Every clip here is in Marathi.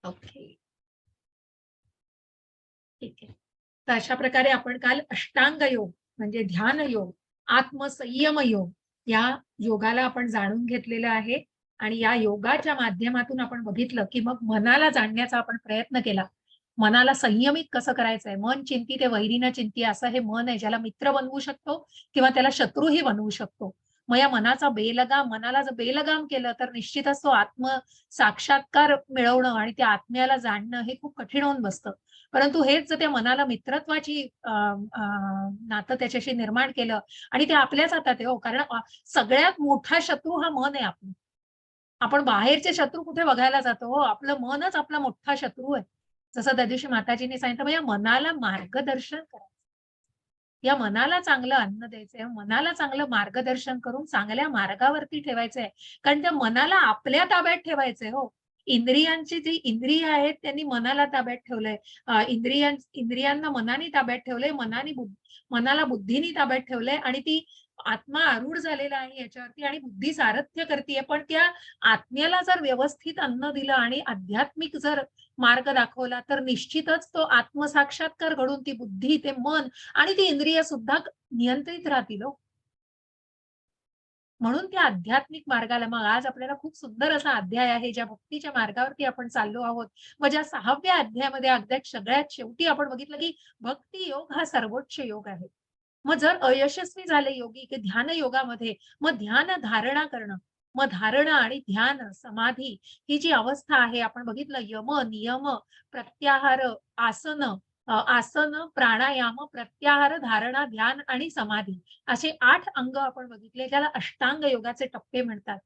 ओके, ठीक आहे. तर अशा प्रकारे आपण काल अष्टांग योग म्हणजे ध्यान योग, आत्मसंयम योग या योगाला आपण जाणून घेतलेलं आहे आणि या योगाच्या माध्यमातून आपण बघितलं, की मग मनाला जाणण्याचा आपण प्रयत्न केला. मनाला संयमित कसं करायचंय? मन चिंती ते वैरी न चिंती असं हे मन आहे, ज्याला मित्र बनवू शकतो किंवा त्याला शत्रूही बनवू शकतो. मग या मनाला जर बेलगाम केलं, तर निश्चितच तो साक्षात्कार मिळवणं आणि त्या आत्म्याला जाणणं हे खूप कठीण होऊन बसतं. परंतु हेच जर त्या मनाला मित्रत्वाची नातं त्याच्याशी निर्माण केलं आणि ते आपल्याच हातात आहे हो. कारण सगळ्यात मोठा शत्रू हा मन आहे आपलं. आपण बाहेरचे शत्रू कुठे बघायला जातो हो, आपलं मनच आपला मोठा शत्रू आहे. जसं त्या दिवशी माताजींनी सांगितलं, मग या मनाला मार्गदर्शन करा. या मनाला चांगलं अन्न द्यायचंय, मनाला चांगलं मार्गदर्शन करून चांगल्या मार्गावरती ठेवायचंय. कारण त्या मनाला आपल्या ताब्यात ठेवायचंय हो. इंद्रियांची जी इंद्रिय आहेत त्यांनी मनाला ताब्यात ठेवलंय. इंद्रियांना मनाने ताब्यात ठेवलंय, मनाला बुद्धीने ताब्यात ठेवलंय आणि ती आत्मा आरूढ झालेला आहे याच्यावरती आणि बुद्धी सारथ्य करतीये. पण त्या आत्म्याला जर व्यवस्थित अन्न दिलं आणि आध्यात्मिक जर मार्ग दाखवला, तर निश्चितच तो आत्मसाक्षात्कार घडून ती बुद्धी, ते मन आणि ती इंद्रिय सुद्धा नियंत्रित राहतील हो. म्हणून त्या आध्यात्मिक मार्गाला मग आज आपल्याला खूप सुंदर असा अध्याय आहे, ज्या भक्तीच्या मार्गावरती आपण चाललो आहोत. मग ज्या 6व्या अध्यायामध्ये अगदी सगळ्यात शेवटी आपण बघितलं, की भक्ती योग हा सर्वोच्च योग आहे. मग जर अयशस्वी झाले योगी, की ध्यान योगामध्ये मग ध्यान धारणा करणं. मग धारणा आणि ध्यान, समाधी ही जी अवस्था आहे आपण बघितलं यम, नियम, प्रत्याहार, आसन, आसन, प्राणायाम, प्रत्याहार, धारणा, ध्यान आणि समाधी असे 8 अंग आपण बघितले, ज्याला अष्टांग योगाचे टप्पे म्हणतात.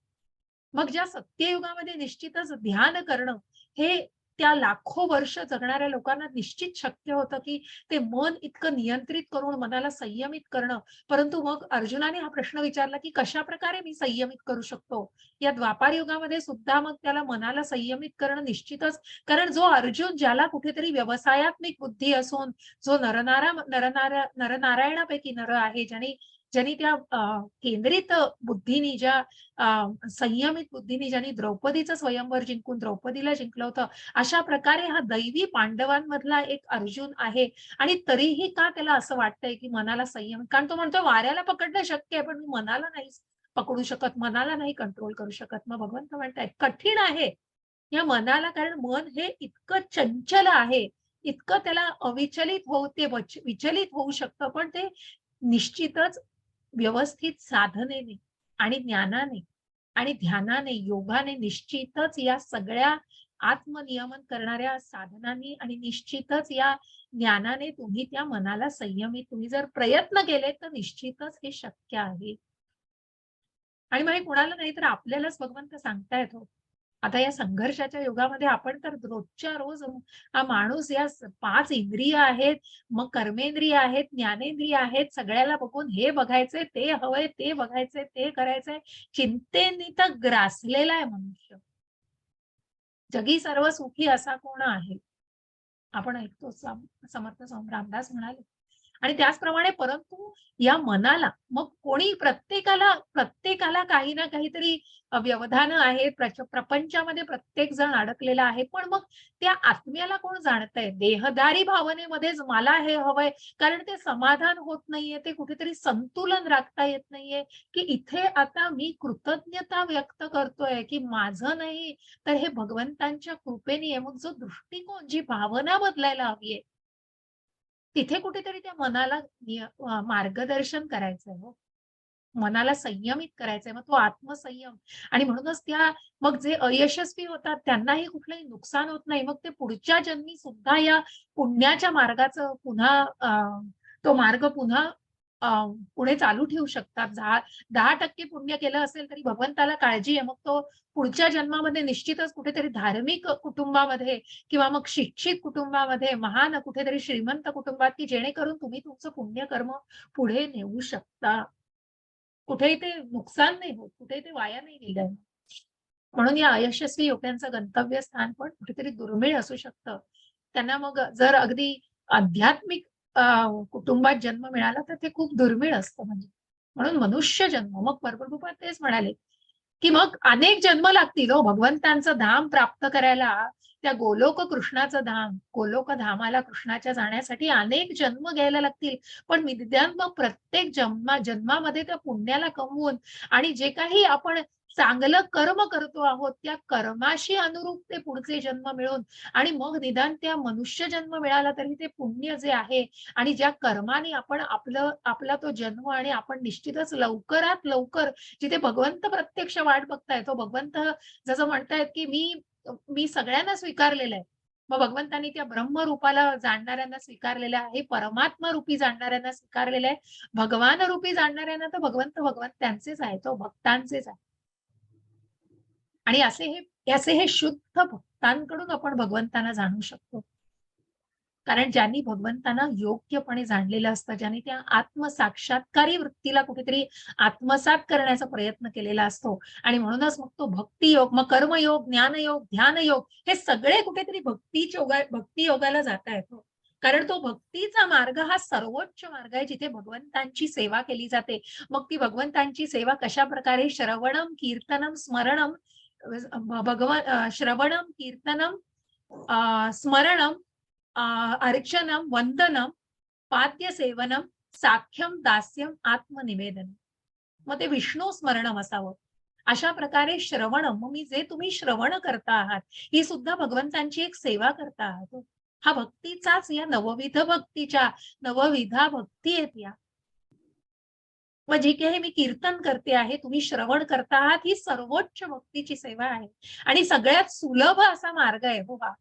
मग ज्या सत्ययुगामध्ये निश्चितच ध्यान करणं हे त्या लाखो वर्ष जगणाऱ्या लोकांना निश्चित शक्य होतं, की ते मन इतकं नियंत्रित करून मनाला संयमित करणं. परंतु मग अर्जुनाने हा प्रश्न विचारला, की कशाप्रकारे मी संयमित करू शकतो? या द्वापार युगामध्ये सुद्धा मग त्याला मनाला संयमित करणं निश्चितच, कारण जो अर्जुन ज्याला कुठेतरी व्यवसायात्मक बुद्धी असून, जो नरनारायणापैकी नर आहे, ज्याने ज्यांनी त्या केंद्रित बुद्धीनी ज्या संयमित बुद्धीने ज्यांनी द्रौपदीचं स्वयंवर जिंकून द्रौपदीला जिंकलं होतं, अशा प्रकारे हा दैवी पांडवांमधला एक अर्जुन आहे आणि तरीही का त्याला असं वाटतंय, की मनाला संयम, कारण तो म्हणतो वाऱ्याला पकडणं शक्य आहे, पण मी मनाला नाही पकडू शकत, मनाला नाही कंट्रोल करू शकत. मग भगवंत म्हणतायत कठीण आहे या मनाला, कारण मन हे इतकं चंचल आहे, इतकं त्याला अविचलित होऊ ते विचलित होऊ शकतं, पण ते निश्चितच व्यवस्थित साधनेने आणि ज्ञानाने आणि ध्यानाने, योगाने निश्चितच या सगळ्या आत्मनियमन करणाऱ्या साधनांनी आणि निश्चितच या ज्ञानाने तुम्ही त्या मनाला संयमित तुम्ही जर प्रयत्न केले, तर निश्चितच हे शक्य आहे. आणि मग हे कुणाला नाही तर आपल्यालाच भगवंत सांगतायत हो. आता या संघर्षाच्या युगामध्ये आपण तर रोजच्या रोज हा माणूस या 5 इंद्रिय आहेत, मग कर्मेंद्रिय आहेत, ज्ञानेंद्रिय आहेत, सगळ्याला बघून हे बघायचंय, ते हवंय, ते बघायचंय, ते करायचंय. चिंतेने तर ग्रासलेला आहे मनुष्य. जगी सर्व सुखी असा कोण आहे? आपण ऐकतो समर्थ स्वामी रामदास म्हणाले. आणि त्याचप्रमाणे परंतु या मनाला मग कोणी प्रत्येकाला काही ना काहीतरी व्यवधानं आहेत. प्रपंचामध्ये प्रत्येक जण अडकलेला आहे. पण मग त्या आत्म्याला कोण जाणतंय? देहदारी भावनेमध्येच मला हे हवंय, कारण ते समाधान होत नाहीये. ते कुठेतरी संतुलन राखता येत नाहीये, की इथे आता मी कृतज्ञता व्यक्त करतोय, की माझं नाही तर हे भगवंतांच्या कृपेने आहे. मग जो दृष्टिकोन, जी भावना बदलायला हवी आहे, तिथे कुठेतरी त्या मनाला मार्गदर्शन करायचंय हो. मनाला संयमित करायचंय. मग तो आत्मसंयम आणि म्हणूनच मग जे अयशस्वी होतात त्यांनाही कुठलंही नुकसान होत नाही. मग ते पुढच्या जन्मी सुद्धा या पुण्याच्या मार्गाचं तो मार्ग पुन्हा अ, पुढे चालू ठेवू शकतात. 10% पुण्य केलं असेल तरी भगवंताला काळजी आहे. मग तो पुढच्या जन्मामध्ये निश्चितच कुठेतरी धार्मिक कुटुंबामध्ये किंवा मग शिक्षित कुटुंबामध्ये, महान कुठेतरी श्रीमंत कुटुंबात, की जेणेकरून तुम्ही तुमचं पुण्यकर्म पुढे नेऊ शकता. कुठेही ते नुकसान नाही होत, कुठेही ते वाया नाही गेलं. म्हणून या अयशस्वी योग्यांचं गंतव्यस्थान पण कुठेतरी दुर्मिळ असू शकतं. त्यांना मग जर अगदी आध्यात्मिक कुटुंबात जन्म मिळाला तर ते खूप दुर्मिळ असतं म्हणजे. म्हणून मनुष्य जन्म मग प्रभुपाद तेच म्हणाले, की मग अनेक जन्म लागतील हो भगवंतांचं धाम प्राप्त करायला. त्या गोलोक कृष्णाचं धाम, गोलोक धामाला कृष्णाच्या जाण्यासाठी अनेक जन्म घ्यायला लागतील, पण निदान मग प्रत्येक जन्मामध्ये त्या पुण्याला कमवून आणि जे काही आपण चांगलं कर्म करतो आहोत त्या कर्माशी अनुरूप ते पुढचे जन्म मिळून आणि मग निदान त्या मनुष्य जन्म मिळाला तरी ते पुण्य जे आहे आणि ज्या कर्माने आपण आपला तो जन्म आणि आपण निश्चितच लवकरात लवकर जिथे भगवंत प्रत्यक्ष वाट बघताय, तो भगवंत जसं म्हणतायत की मी सगळ्यांना स्वीकारलेलं आहे. मग भगवंतांनी त्या ब्रह्मरूपाला जाणणाऱ्यांना स्वीकारलेलं आहे, परमात्मा रूपी जाणणाऱ्यांना स्वीकारलेलं आहे, भगवान रूपी जाणणाऱ्यांना तर भगवंत त्यांचेच आहे, तो भक्तांचेच आहे. आणि असे हे शुद्ध भक्तांकडून आपण भगवंतांना जाणू शकतो. कारण ज्यांनी भगवंतांना योग्यपणे जाणलेलं असतं, ज्यांनी त्या आत्मसाक्षात्कारी वृत्तीला कुठेतरी आत्मसात करण्याचा प्रयत्न केलेला असतो आणि म्हणूनच मग तो भक्तियोग, मग कर्मयोग, ज्ञानयोग, ध्यानयोग हे सगळे कुठेतरी भक्ती योगाला जाता येतो. कारण तो भक्तीचा मार्ग हा सर्वोच्च मार्ग आहे जिथे भगवंतांची सेवा केली जाते. मग ती भगवंतांची सेवा कशा प्रकारे श्रवणम, कीर्तनम, स्मरणम, श्रवणम, कीर्तनम, स्मरणम, अर्चनम, वंदनम, पाद्य सेवनम, साख्यम, दास्यम, आत्मनिवेदन. मग ते विष्णू स्मरणम असावं. अशा प्रकारे श्रवणम, मग मी जे तुम्ही श्रवण करता आहात ही सुद्धा भगवंतांची एक सेवा करता आहात. हा भक्तीचाच या नवविधा भक्ती आहेत या. मग जे काही मी कीर्तन करते आहे, तुम्ही श्रवण करता आहात, ही सर्वोच्च भक्तीची सेवा आहे आणि सगळ्यात सुलभ असा मार्ग आहे हो हा.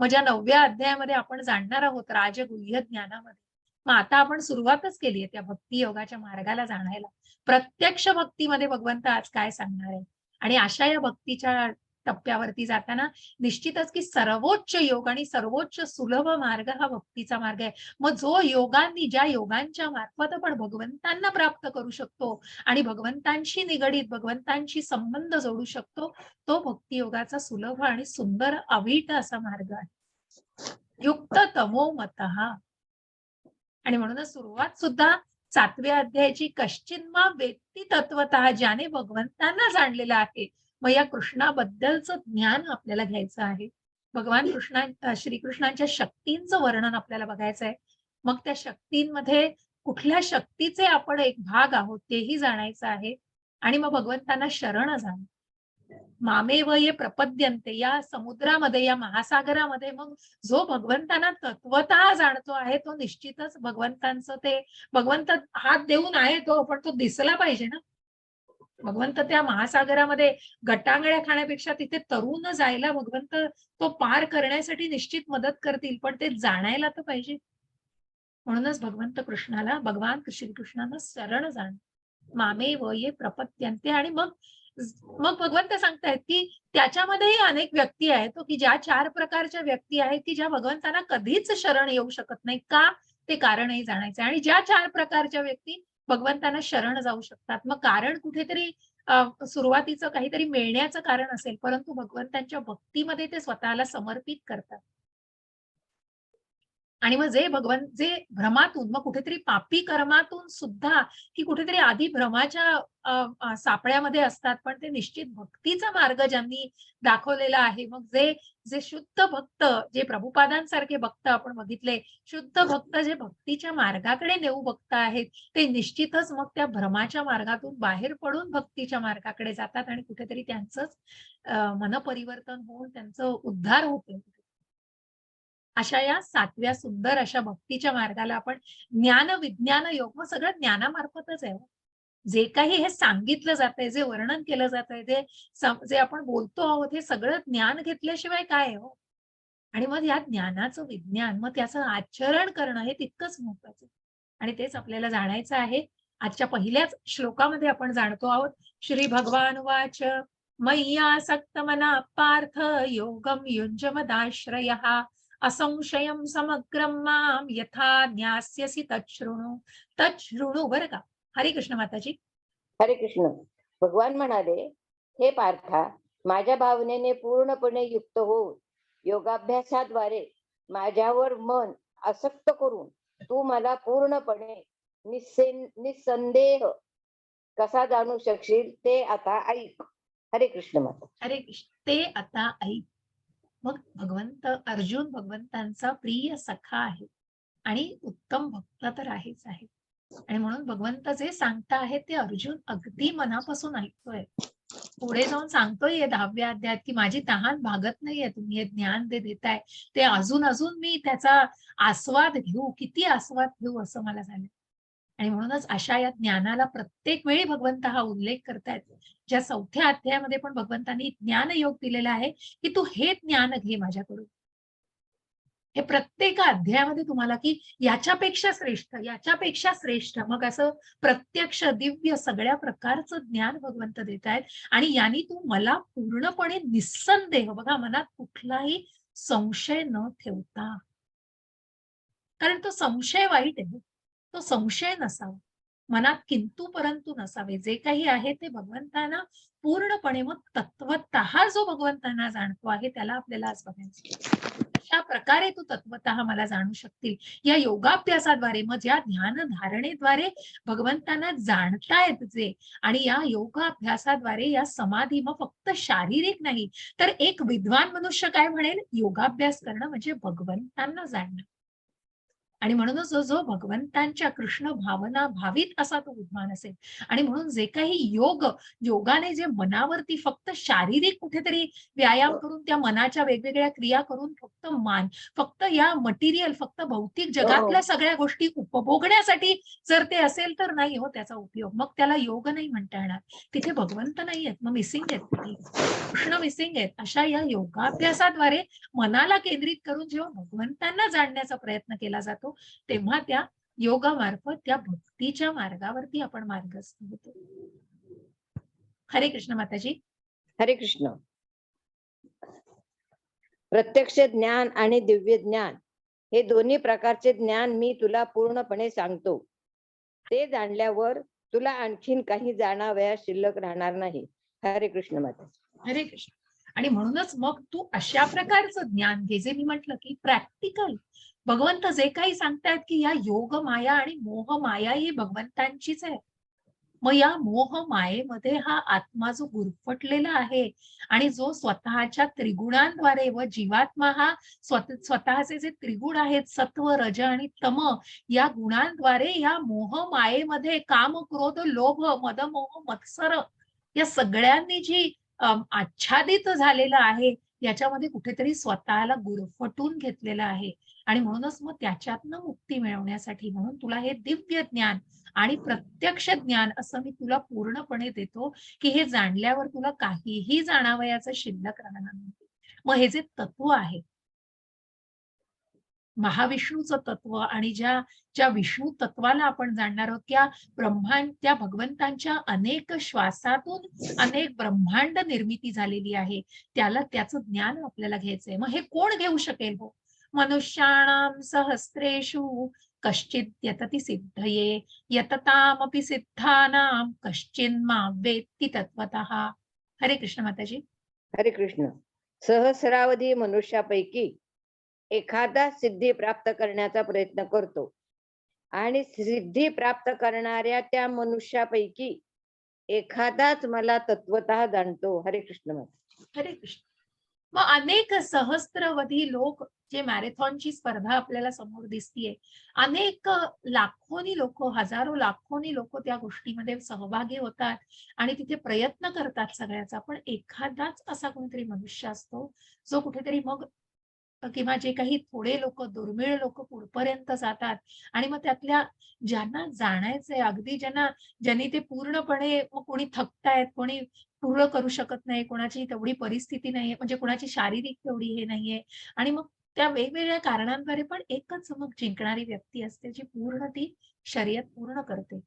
म्हणजे 9व्या अध्यायामध्ये आपण जाणणार आहोत राजगुह्य ज्ञानामध्ये. मग आता आपण सुरुवातच केली आहे त्या भक्ती योगाच्या मार्गाला जाणायला. प्रत्यक्ष भक्तीमध्ये भगवंत आज काय सांगणार आहे आणि अशा या भक्तीच्या टप्प्यावरती जाताना निश्चितच की सर्वोच्च योग आणि सर्वोच्च सुलभ मार्ग हा भक्तीचा मार्ग आहे. मग जो योगांनी ज्या योगांच्या मार्फत आपण भगवंतांना प्राप्त करू शकतो आणि भगवंतांशी निगडीत भगवंतांशी संबंध जोडू शकतो, तो भक्ती योगाचा सुलभ आणि सुंदर अवीट असा मार्ग आहे. युक्त तमो मतः. आणि म्हणूनच सुरुवात सुद्धा 7व्या अध्यायाची कश्चिन्मा व्यक्ती तत्वतः, ज्याने भगवंतांना जाणलेलं आहे. मग या कृष्णाबद्दलचं ज्ञान आपल्याला घ्यायचं आहे. भगवान श्रीकृष्णांच्या शक्तींचं वर्णन आपल्याला बघायचं आहे. मग त्या शक्तींमध्ये कुठल्या शक्तीचे आपण एक भाग आहोत तेही जाणायचं आहे आणि मग भगवंतांना शरण जाणं. मामेव ये प्रपद्यन्ते, या समुद्रामध्ये, या महासागरामध्ये मग जो भगवंतांना तत्वतः जाणतो आहे तो निश्चितच भगवंतांचं ते भगवंत हात देऊन आहे तो, पण तो दिसला पाहिजे ना. भगवंत त्या महासागरामध्ये गटांगळ्या खाण्यापेक्षा तिथे तरुण जायला भगवंत तो पार करण्यासाठी निश्चित मदत करतील, पण ते जाणायला तर पाहिजे. म्हणूनच भगवान श्रीकृष्णांना शरण जाण. मामेव ये प्रपद्यन्ते. आणि मग मग भगवंत सांगतायत की त्याच्यामध्येही अनेक व्यक्ती आहेत की ज्या 4 प्रकारच्या व्यक्ती आहेत की ज्या भगवंतांना कधीच शरण येऊ शकत नाही. का? ते कारणही जाणायचं आणि ज्या 4 प्रकारच्या व्यक्ती भगवंतांना शरण जाऊ शकतात. मग कारण कुठेतरी सुरुवातीचं काहीतरी मिळण्याचं कारण असेल, परंतु भगवंतांच्या भक्तीमध्ये ते स्वतःला समर्पित करतात. आणि मग जे भ्रमातून, मग कुठेतरी पापी कर्मातून सुद्धा की कुठेतरी आधी भ्रमाच्या सापळ्यामध्ये असतात, पण ते निश्चित भक्तीचा मार्ग ज्यांनी दाखवलेला आहे. मग जे शुद्ध भक्त, जे प्रभुपादांसारखे भक्त आपण बघितले, शुद्ध भक्त जे भक्तीच्या मार्गाकडे नेऊ भक्त आहेत, ते निश्चितच मग त्या भ्रमाच्या मार्गातून बाहेर पडून भक्तीच्या मार्गाकडे जातात आणि कुठेतरी त्यांचंच मनपरिवर्तन होऊन त्यांचं उद्धार होते. अशा या 7व्या सुंदर अशा भक्तीच्या मार्गाला आपण ज्ञान विज्ञान योग, मग सगळं ज्ञानामार्फतच आहे. जे काही हे सांगितलं जातंय, जे वर्णन केलं जातंय, जे आपण बोलतो आहोत, हे सगळं ज्ञान घेतल्याशिवाय काय आहे हो? आणि मग या ज्ञानाचं विज्ञान, मग त्याचं आचरण करणं हे तितकंच महत्वाचं आणि तेच आपल्याला जाणायचं आहे. आजच्या पहिल्याच श्लोकामध्ये आपण जाणतो आहोत. श्री भगवान वाच मय्यासक्त मना पार्थ योगम युञ्जमदाश्रयः असंशयम समग्रम माम यथा ज्ञास्यसि तच्छृणु. बरं का? हरे कृष्ण माताजी. हरे कृष्ण. भगवान म्हणाले, हे पार्था, माझ्या भावनेने पूर्णपणे युक्त होऊन योगाभ्यासाद्वारे माझ्यावर मन आसक्त करून तू मला पूर्णपणे निसंदेह कसा जाणू शकशील ते आता ऐक. हरे कृष्ण माता. हरे कृष्ण. ते आता ऐक. मग अर्जुन भगवंतांचा प्रिय सखा आहे आणि उत्तम भक्त तर आहेच आहे. आणि म्हणून भगवंत जे सांगता आहेत ते अर्जुन अगदी मनापासून ऐकतोय. पुढे जाऊन सांगतोय 10व्या अध्यायात, की माझी तहान भागत नाहीये, तुम्ही हे ज्ञान देताय ते अजून अजून मी त्याचा आस्वाद घेऊ, किती आस्वाद घेऊ असं मला झालं. आणि म्हणूनच अशा या ज्ञानाला प्रत्येक वेळी भगवंत हा उल्लेख करतायत. ज्या 4थ्या अध्यायामध्ये पण भगवंतांनी ज्ञानयोग दिलेला आहे, की तू हे ज्ञान घे माझ्याकडून. हे प्रत्येक अध्यायामध्ये तुम्हाला, की याच्यापेक्षा श्रेष्ठ, याच्यापेक्षा श्रेष्ठ. मग असं प्रत्यक्ष, दिव्य सगळ्या प्रकारचं ज्ञान भगवंत देतायत आणि यानी तू मला पूर्णपणे निस्संदेह, बघा, मनात कुठलाही संशय न ठेवता, कारण तो संशय वाईट आहे. तो संशय नसावा. मनात किंतु परंतु नसावे. जे काही आहे ते भगवंतांना पूर्णपणे, मग तत्वतः जो भगवंतांना जाणतो आहे त्याला आपल्याला आज बघायचं. अशा प्रकारे तू तत्वतः मला जाणू शकतील. या योगाभ्यासाद्वारे, मग या ध्यान धारणेद्वारे भगवंतांना जाणतायत जे, आणि या योगाभ्यासाद्वारे या समाधी, मग फक्त शारीरिक नाही, तर एक विद्वान मनुष्य काय म्हणेल, योगाभ्यास करणं म्हणजे भगवंतांना जाणणं. आणि म्हणूनच जो जो भगवंतांच्या कृष्ण भावना भावित असा तो विद्वान असेल. आणि म्हणून जे काही योगाने जे मनावरती फक्त शारीरिक कुठेतरी व्यायाम करून, त्या मनाच्या वेगवेगळ्या क्रिया करून, फक्त या मटेरियल, फक्त भौतिक जगातल्या सगळ्या गोष्टी उपभोगण्यासाठी जर ते असेल तर नाही हो त्याचा उपयोग. मग त्याला योग नाही म्हणता येणार. तिथे भगवंत नाही आहेत, मग मिसिंग आहेत तिथे, कृष्ण मिसिंग आहेत. अशा या योगाभ्यासाद्वारे मनाला केंद्रित करून जेव्हा भगवंतांना जाणण्याचा प्रयत्न केला जातो, तेव्हा त्या योगामार्फत त्या भक्तीच्या मार्गावरती आपण मार्गस्थ होतो. हरे कृष्ण माताजी. हरे कृष्ण. प्रत्यक्ष ज्ञान आणि दिव्य ज्ञान हे दोन्ही प्रकारचे ज्ञान मी तुला पूर्णपणे सांगतो. ते जाणल्यावर तुला आणखीन काही जाणावयास शिल्लक राहणार नाही. हरे कृष्ण माता. हरे कृष्ण. आणि म्हणूनच मग तू अशा प्रकारचं ज्ञान घे, जे मी म्हटलं की प्रॅक्टिकल. भगवंत जे काही सांगतायत, की या योग माया आणि मोह माया ही भगवंतांचीच आहे. मग या मोह मायेमध्ये हा आत्मा जो गुरफटलेला आहे आणि जो स्वतःच्या त्रिगुणांद्वारे, व जीवात्मा हा स्वतःचे जे त्रिगुण आहेत, सत्व, रज आणि तम, या गुणांद्वारे या मोह मायेमध्ये काम, क्रोध, लोभ, मद, मोह, मत्सर या सगळ्यांनी जी आच्छादित झालेलं आहे, याच्यामध्ये कुठेतरी स्वतःला गुरफटून घेतलेलं आहे. आणि म्हणूनच मग त्याच्यातनं मुक्ती मिळवण्यासाठी म्हणून तुला हे दिव्य ज्ञान आणि प्रत्यक्ष ज्ञान असं मी तुला पूर्णपणे देतो, की हे जाणल्यावर तुला काहीही जाणावयाचं शिल्लक राहणार नाही. मग हे जे तत्व आहे, महाविष्णूचं तत्व, आणि ज्या ज्या विष्णू तत्वाला आपण जाणणार आहोत, त्या भगवंतांच्या अनेक श्वासातून अनेक ब्रह्मांड निर्मिती झालेली आहे, त्याचं ज्ञान आपल्याला घ्यायचंय. मग हे कोण घेऊ शकेल हो? मनुष्याणाम सहस्रेषु कश्चित यतति सिद्धये यततामपि सिद्धानाम कश्चिन्मां वेत्ति तत्वतः. हरे कृष्ण माताजी. हरे कृष्ण. सहस्रावधी मनुष्यापैकी एखादा सिद्धी प्राप्त करण्याचा प्रयत्न करतो आणि सिद्धी प्राप्त करणाऱ्या त्या मनुष्यापैकी एखादाच मला तत्वतः जाणतो. हरे कृष्ण माता. हरे कृष्ण. मग अनेक सहस्त्रवधी लोक, जे मॅरेथॉनची स्पर्धा आपल्याला समोर दिसतीये, अनेक लाखोनी लोक, हजारो लाखोनी लोक त्या गोष्टीमध्ये सहभागी होतात आणि तिथे प्रयत्न करतात सगळ्याचा. पण एखादाच असा कोणीतरी मनुष्य असतो जो कुठेतरी मग, किंवा जे काही थोडे लोक, दुर्मिळ लोक पुढपर्यंत जातात. आणि मग त्यातल्या ज्यांना जाणायचंय, अगदी ज्यांनी ते पूर्णपणे, मग कोणी थकतायत, कोणी पूर्ण करू शकत नाही, कोणाची तेवढी परिस्थिती नाहीये, म्हणजे कोणाची शारीरिक तेवढी हे नाहीये, आणि मग त्या वेगवेगळ्या कारणांद्वारे पण एकच मग जिंकणारी व्यक्ती असते, जी पूर्ण ती शर्यत पूर्ण करते.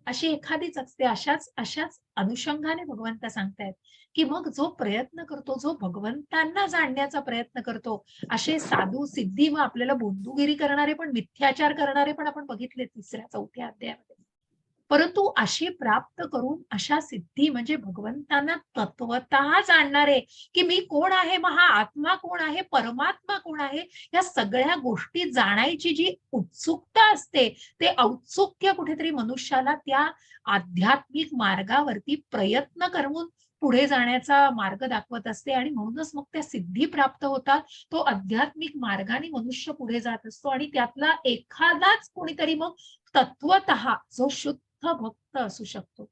अशी एखादीच असते. अशाच अनुषंगाने भगवंत सांगतायत, की मग जो प्रयत्न करतो, जो भगवंतांना जाणण्याचा प्रयत्न करतो, असे साधू, सिद्धी, मग आपल्याला बोंधुगिरी करणारे पण, मिथ्याचार करणारे पण आपण बघितले 3-4 अध्यायामध्ये. परंतु अशी प्राप्त करून अशा सिद्धी, म्हणजे भगवंतांना तत्वतः जाणणारे, की मी कोण आहे, मग हा आत्मा कोण आहे, परमात्मा कोण आहे, या सगळ्या गोष्टी जाणायची जी उत्सुकता असते, ते औत्सुक्य कुठेतरी मनुष्याला त्या आध्यात्मिक मार्गावरती प्रयत्न करून पुढे जाण्याचा मार्ग दाखवत असते आणि म्हणूनच मग त्या सिद्धी प्राप्त होतात. तो आध्यात्मिक मार्गाने मनुष्य पुढे जात असतो आणि त्यातला एखादाच कोणीतरी मग तत्वतः जो शुद्ध भक्त असू शकतो.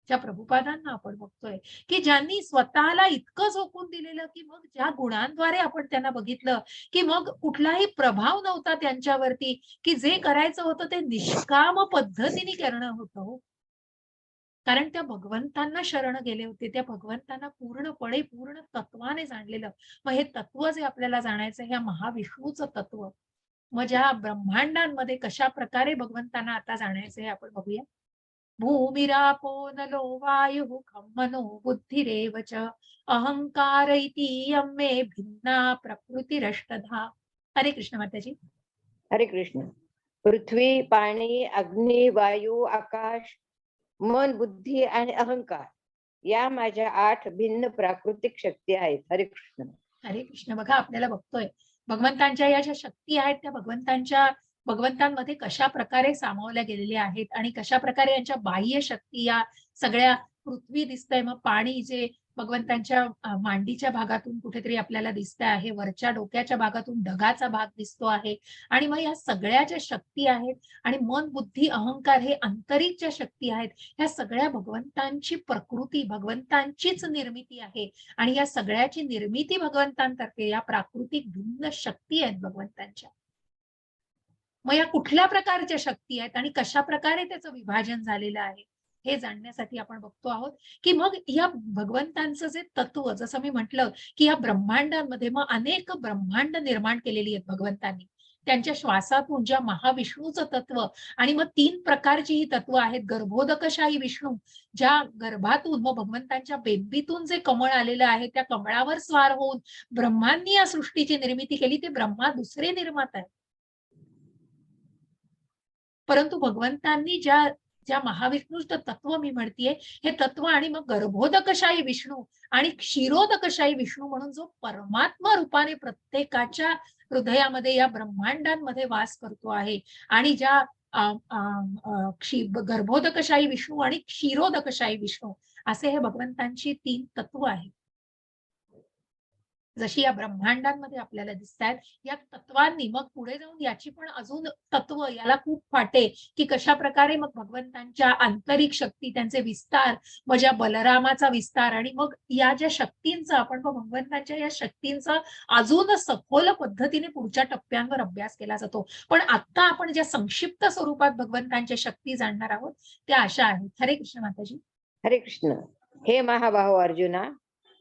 ज्या प्रभुपादांना आपण बघतोय, की ज्यांनी स्वतःला इतकं झोकून दिलेलं, की मग ज्या गुणांद्वारे आपण त्यांना बघितलं, की मग कुठलाही प्रभाव नव्हता त्यांच्यावरती, की जे करायचं होतं ते निष्काम पद्धतीने करणं होतं हो. कारण त्या भगवंतांना शरण गेले होते. त्या भगवंतांना पूर्णपणे, पूर्ण तत्वाने जाणलेलं. मग हे तत्व जे आपल्याला जाणायचं ह्या महाविष्णूचं तत्व. मग ज्या ब्रह्मांडांमध्ये कशाप्रकारे भगवंतांना आता जाणायचं हे आपण बघूया. भूमिरापो नलो वायुः खं मनो बुद्धिरेव च अहंकार इति यं मे भिन्ना प्रकृतिरष्टधा. हरे कृष्ण माताजी. हरे कृष्ण. पृथ्वी, पाणी, अग्नी, वायू, आकाश, मन, बुद्धी आणि अहंकार या माझ्या 8 भिन्न प्राकृतिक शक्ती आहेत. हरे कृष्ण. हरे कृष्ण. बघा आपल्याला बघतोय भगवंतांच्या या ज्या शक्ती आहेत त्या भगवंतांमध्ये कशा प्रकारे सामावल्या गेलेल्या आहेत आणि कशा प्रकारे यांच्या बाह्य शक्ती या सगळ्या पृथ्वी दिसतंय, मग पाणी जे भगवंतांच्या मांडीच्या भागातून कुठेतरी आपल्याला दिसत आहे, वरच्या डोक्याच्या भागातून ढगाचा भाग दिसतो आहे आणि मग या सगळ्या ज्या शक्ती आहेत आणि मन, बुद्धी, अहंकार हे आंतरिक ज्या शक्ती आहेत ह्या सगळ्या भगवंतांची प्रकृती, भगवंतांचीच निर्मिती आहे आणि या सगळ्याची निर्मिती भगवंतांतर्फे या प्राकृतिक भिन्न शक्ती आहेत भगवंतांच्या. मग या कुठल्या प्रकारच्या शक्ती आहेत आणि कशा प्रकारे त्याचं विभाजन झालेलं आहे हे जाणण्यासाठी आपण बघतो आहोत, की मग या भगवंतांचं जे तत्व, जसं मी म्हटलं, की या ब्रह्मांडांमध्ये मग अनेक ब्रह्मांड निर्माण केलेली आहेत भगवंतांनी. त्यांच्या श्वासातून ज्या महाविष्णूचं तत्व आणि मग 3 प्रकारची ही तत्व आहेत. गर्भोदकशाही विष्णू, ज्या गर्भातून मग भगवंतांच्या बेंबीतून जे कमळ आलेलं आहे त्या कमळावर स्वार होऊन ब्रह्मांनी या सृष्टीची निर्मिती केली. ते ब्रह्मा दुसरे निर्माता आहेत. परंतु भगवंतांनी ज्या ज्या महाविष्णूचं तत्व मी म्हणतीये, हे तत्व आणि मग गर्भोदकशाही विष्णू आणि क्षीरोदकशाही विष्णू म्हणून जो परमात्मा रूपाने प्रत्येकाच्या हृदयामध्ये या ब्रह्मांडांमध्ये वास करतो आहे आणि ज्या गर्भोदकशाही विष्णू आणि क्षीरोदकशाही विष्णू असे हे भगवंतांची 3 तत्व आहेत. जशी या ब्रह्मांडांमध्ये आपल्याला दिसतात, या तत्वांनी मग पुढे जाऊन याची पण अजून तत्व याला खूप फाटे, की कशा प्रकारे मग भगवंतांच्या आंतरिक शक्ती, त्यांचे विस्तार, मग ज्या बलरामाचा विस्तार आणि मग या ज्या शक्तींचा आपण भगवंतांच्या या शक्तींचा अजून सखोल पद्धतीने पुढच्या टप्प्यांवर अभ्यास केला जातो. पण आता आपण ज्या संक्षिप्त स्वरूपात भगवंतांच्या शक्ती जाणणार आहोत त्या अशा आहेत. हरे कृष्ण माताजी. हरे कृष्ण. हे महाबाहो अर्जुना,